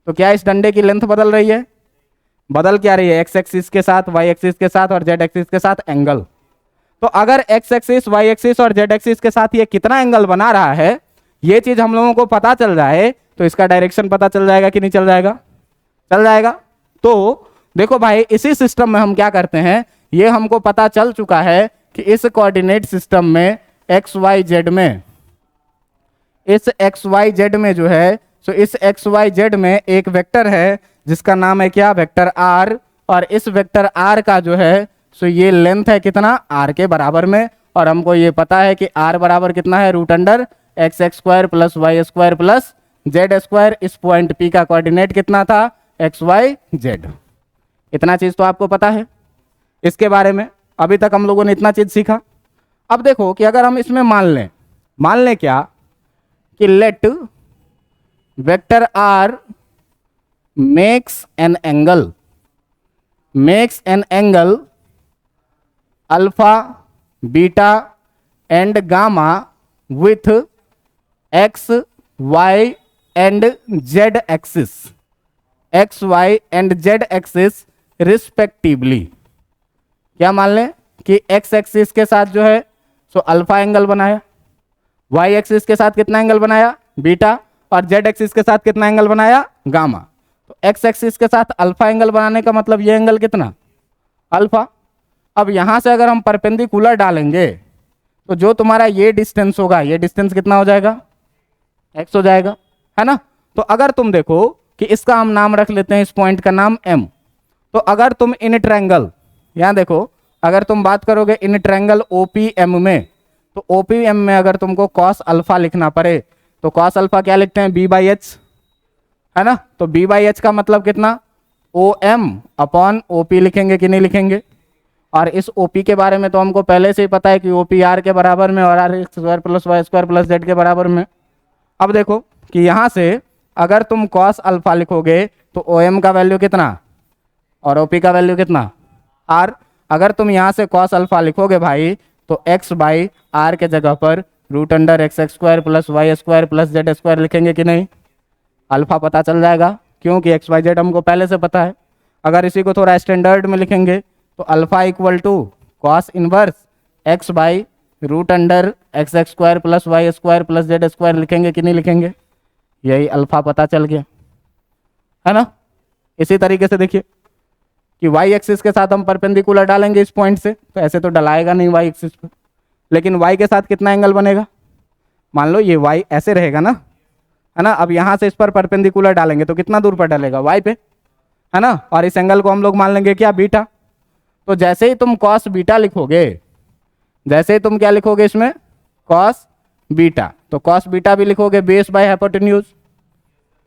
तो क्या इस डंडे की लेंथ बदल रही है, बदल क्या रही है, एक्स एक्सिस के साथ, वाई एक्सिस के साथ और जेड एक्सिस के साथ एंगल। तो अगर एक्स एक्सिस, वाई एक्सिस और जेड एक्सिस के साथ ये कितना एंगल बना रहा है, ये चीज हम लोगों को पता चल जाए तो इसका डायरेक्शन पता चल जाएगा कि नहीं चल जाएगा, चल जाएगा। तो देखो भाई इसी सिस्टम में हम क्या करते हैं, ये हमको पता चल चुका है कि इस कोऑर्डिनेट सिस्टम में एक्स वाई जेड में, इस एक्स वाई जेड में जो है, सो इस एक्स वाई जेड में एक वेक्टर है जिसका नाम है क्या, वेक्टर आर, और इस वेक्टर आर का जो है सो ये लेंथ है कितना, आर के बराबर में, और हमको ये पता है कि आर बराबर कितना है, root under X X square plus Y square plus Z square. इस पॉइंट पी का कोऑर्डिनेट कितना था, एक्स वाई जेड। इतना चीज तो आपको पता है इसके बारे में, अभी तक हम लोगों ने इतना चीज सीखा। अब देखो कि अगर हम इसमें मान लें क्या कि let vector R makes an angle alpha beta and gamma with X Y and Z axis, X Y and Z axis respectively. क्या मान लें कि एक्स एक्सिस के साथ जो है सो अल्फा एंगल बनाया, वाई एक्सिस के साथ कितना एंगल बनाया, बीटा, और जेड एक्सिस के साथ कितना एंगल बनाया, गामा। तो एक्स एक्सिस के साथ अल्फा एंगल बनाने का मतलब ये एंगल कितना, अल्फा। अब यहां से अगर हम परपेंडिकुलर डालेंगे तो जो तुम्हारा ये डिस्टेंस होगा, ये डिस्टेंस कितना हो जाएगा, एक्स हो जाएगा, है ना। तो अगर तुम देखो कि इसका हम नाम रख लेते हैं, इस पॉइंट का नाम एम। तो अगर तुम इन ट्रायंगल, यहां देखो, अगर तुम बात करोगे इन ट्रायंगल ओपीएम में, तो ओपीएम में अगर तुमको कॉस अल्फा लिखना पड़े तो कॉस अल्फा क्या लिखते हैं, बी बाई एच, है ना। तो बी बाई एच का मतलब कितना, ओ एम अपॉन ओपी लिखेंगे कि नहीं लिखेंगे। और इस ओपी के बारे में तो हमको पहले से ही पता है कि ओपी आर के बराबर में और R X square plus Y square plus Z के बराबर में। अब देखो कि यहाँ से अगर तुम कॉस अल्फा लिखोगे तो ओ एम का वैल्यू कितना और ओपी का वैल्यू कितना, आर। अगर तुम यहाँ से कॉस अल्फा लिखोगे भाई तो एक्स बाई आर के जगह पर root under X X square plus Y square plus Z square लिखेंगे कि नहीं, अल्फा पता चल जाएगा क्योंकि एक्स वाई जेड हमको पहले से पता है। अगर इसी को थोड़ा स्टैंडर्ड में लिखेंगे तो alpha equal to cos inverse X by root under X X square plus Y square plus Z square लिखेंगे कि नहीं लिखेंगे, यही अल्फा पता चल गया, है ना। इसी तरीके से देखिए कि वाई एक्सिस के साथ हम परपेंडिकुलर डालेंगे इस पॉइंट से, तो ऐसे तो डलाएगा नहीं वाई एक्सिस पे, लेकिन वाई के साथ कितना एंगल बनेगा, मान लो ये वाई ऐसे रहेगा ना, है ना। अब यहाँ से इस पर परपेंडिकुलर डालेंगे तो कितना दूर पर डालेगा, वाई पे, है ना। और इस एंगल को हम लोग मान लेंगे क्या, बीटा। तो जैसे ही तुम कॉस बीटा लिखोगे, जैसे ही तुम क्या लिखोगे इसमें, कॉस बीटा, तो कॉस बीटा भी लिखोगे बेस बाय हाइपोटेन्यूज।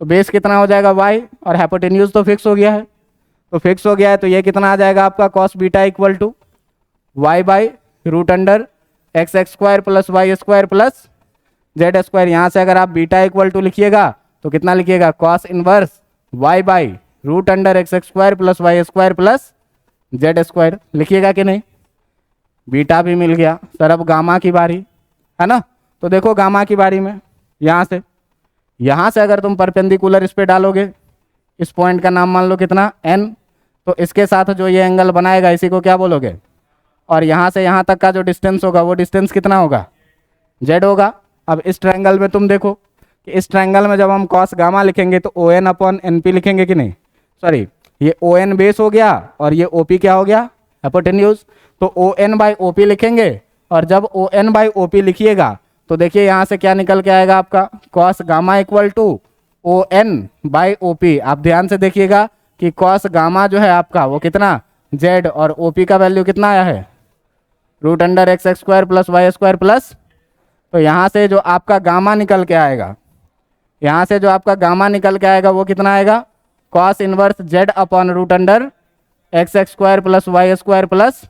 तो बेस कितना हो जाएगा वाई, और हाइपोटेन्यूज तो फिक्स हो गया है, तो फिक्स हो गया है तो ये कितना आ जाएगा आपका cos beta equal to Y by root under X X square plus Y square plus Z square. यहाँ से अगर आप बीटा इक्वल टू लिखिएगा तो कितना लिखिएगा, cos inverse Y by root under X X square plus Y square plus Z square लिखिएगा कि नहीं। बीटा भी मिल गया सर, अब गामा की बारी, है ना। तो देखो गामा की बारी में यहाँ से अगर तुम परपेंडिकुलर इस पे डालोगे, इस पॉइंट का नाम मान लो कितना, एन। तो इसके साथ जो ये एंगल बनाएगा इसी को क्या बोलोगे, और यहाँ से यहाँ तक का जो डिस्टेंस होगा वो डिस्टेंस कितना होगा, जेड होगा। अब इस ट्रायंगल में तुम देखो कि इस ट्रायंगल में जब हम कॉस गामा लिखेंगे तो O N upon N P लिखेंगे कि नहीं, सॉरी ये ओ एन बेस हो गया और ये ओ पी क्या हो गया, हाइपोटेन्यूज। तो O N by O P लिखेंगे, और जब O N by O P लिखिएगा तो देखिए यहाँ से क्या निकल के आएगा आपका, cos gamma equal to O N by O P. आप ध्यान से देखिएगा कि कॉस गामा जो है आपका वो कितना, जेड, और ओ पी का वैल्यू कितना आया है, root under X X square plus Y square plus. तो यहाँ से जो आपका गामा निकल के आएगा, यहाँ से जो आपका गामा निकल के आएगा वो कितना आएगा, cos inverse Z upon root under X X square plus Y square plus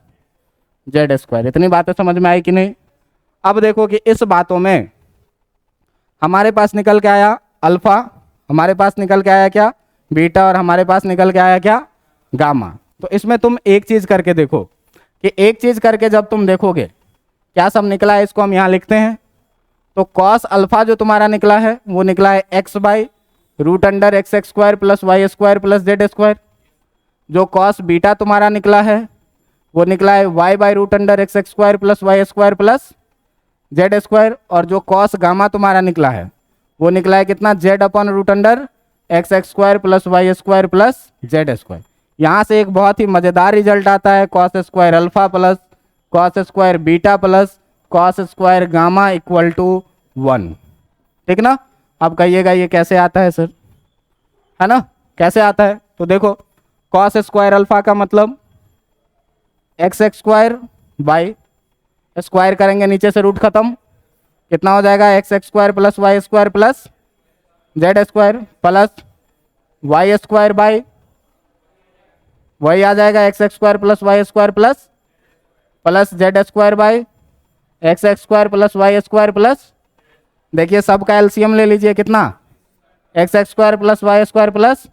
Z square. इतनी बातें समझ में आई कि नहीं। अब देखो कि इस बातों में हमारे पास निकल के आया अल्फा, हमारे पास निकल के आया क्या, बीटा, और हमारे पास निकल के आया क्या, गामा। तो इसमें तुम एक चीज करके देखो कि एक चीज करके जब तुम देखोगे क्या सब निकला है, इसको हम यहाँ लिखते हैं। तो कॉस अल्फा जो तुम्हारा निकला है वो निकला है X by root under X X square plus Y square plus Z square. जो कॉस बीटा तुम्हारा निकला है वो निकला है Y by root under X X square plus Y square plus Z square. और जो कॉस गामा तुम्हारा निकला है वो निकला है कितना, Z upon root under X X square plus Y square plus Z square. यहाँ से एक बहुत ही मज़ेदार रिजल्ट आता है, cos square alpha plus cos square beta plus cos square gamma equal to 1। ठीक ना। अब कहिएगा ये कैसे आता है सर, है ना, कैसे आता है। तो देखो कॉस स्क्वायर अल्फा का मतलब X X square by square करेंगे नीचे से रूट खत्म, कितना हो जाएगा, X X square plus Y square plus Z square plus Y square by वही आ जाएगा X X square plus Y square plus Z square by X X square plus Y square plus, देखिए सब का एलसीएम ले लीजिए कितना, X X square plus Y square plus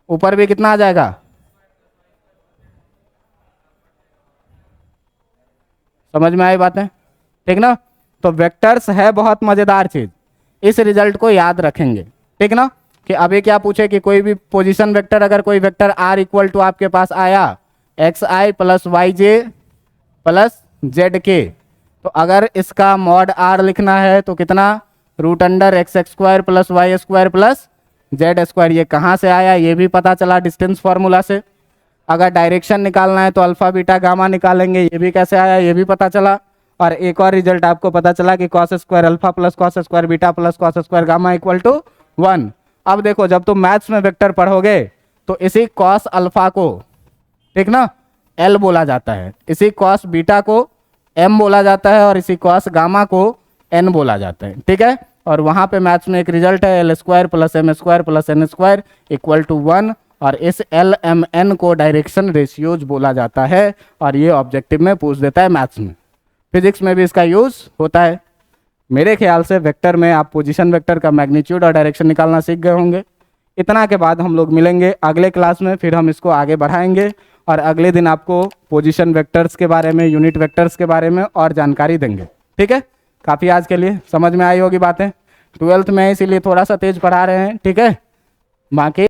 ऊपर भी कितना आ जाएगा, समझ में आई बातें, ठीक ना। तो वेक्टर्स है बहुत मजेदार चीज, इस रिजल्ट को याद रखेंगे, ठीक ना। कि अभी क्या पूछे कि कोई भी पोजीशन वेक्टर, अगर कोई वेक्टर आर इक्वल टू आपके पास आया एक्स आई प्लस वाई जे प्लस जेड के। तो अगर इसका मॉड आर लिखना है तो कितना, root under X X square plus Y square plus Z square. ये कहाँ से आया ये भी पता चला डिस्टेंस फार्मूला से। अगर डायरेक्शन निकालना है तो अल्फा बीटा गामा निकालेंगे, ये भी कैसे आया ये भी पता चला। और एक और रिजल्ट आपको पता चला कि cos square alpha plus cos square beta plus cos square gamma equal to 1। अब देखो जब तुम मैथ्स में वेक्टर पढ़ोगे तो इसी कॉस अल्फा को, ठीक ना, एल बोला जाता है, इसी कॉस बीटा को एम बोला जाता है और इसी कॉस गामा को एन बोला जाता है, ठीक है। और वहाँ पे मैथ्स में एक रिजल्ट है L square plus M square plus N square equal to 1, और इस एल एम एन को डायरेक्शन रेशियोज बोला जाता है। और ये ऑब्जेक्टिव में पूछ देता है मैथ्स में, फिजिक्स में भी इसका यूज होता है। मेरे ख्याल से वेक्टर में आप पोजीशन वेक्टर का मैग्नीट्यूड और डायरेक्शन निकालना सीख गए होंगे। इतना के बाद हम लोग मिलेंगे अगले क्लास में, फिर हम इसको आगे बढ़ाएंगे और अगले दिन आपको पोजीशन वेक्टर्स के बारे में, यूनिट वेक्टर्स के बारे में और जानकारी देंगे, ठीक है। काफ़ी आज के लिए समझ में आई होगी बातें। 12th में इसीलिए थोड़ा सा तेज पढ़ा रहे हैं, ठीक है। बाकी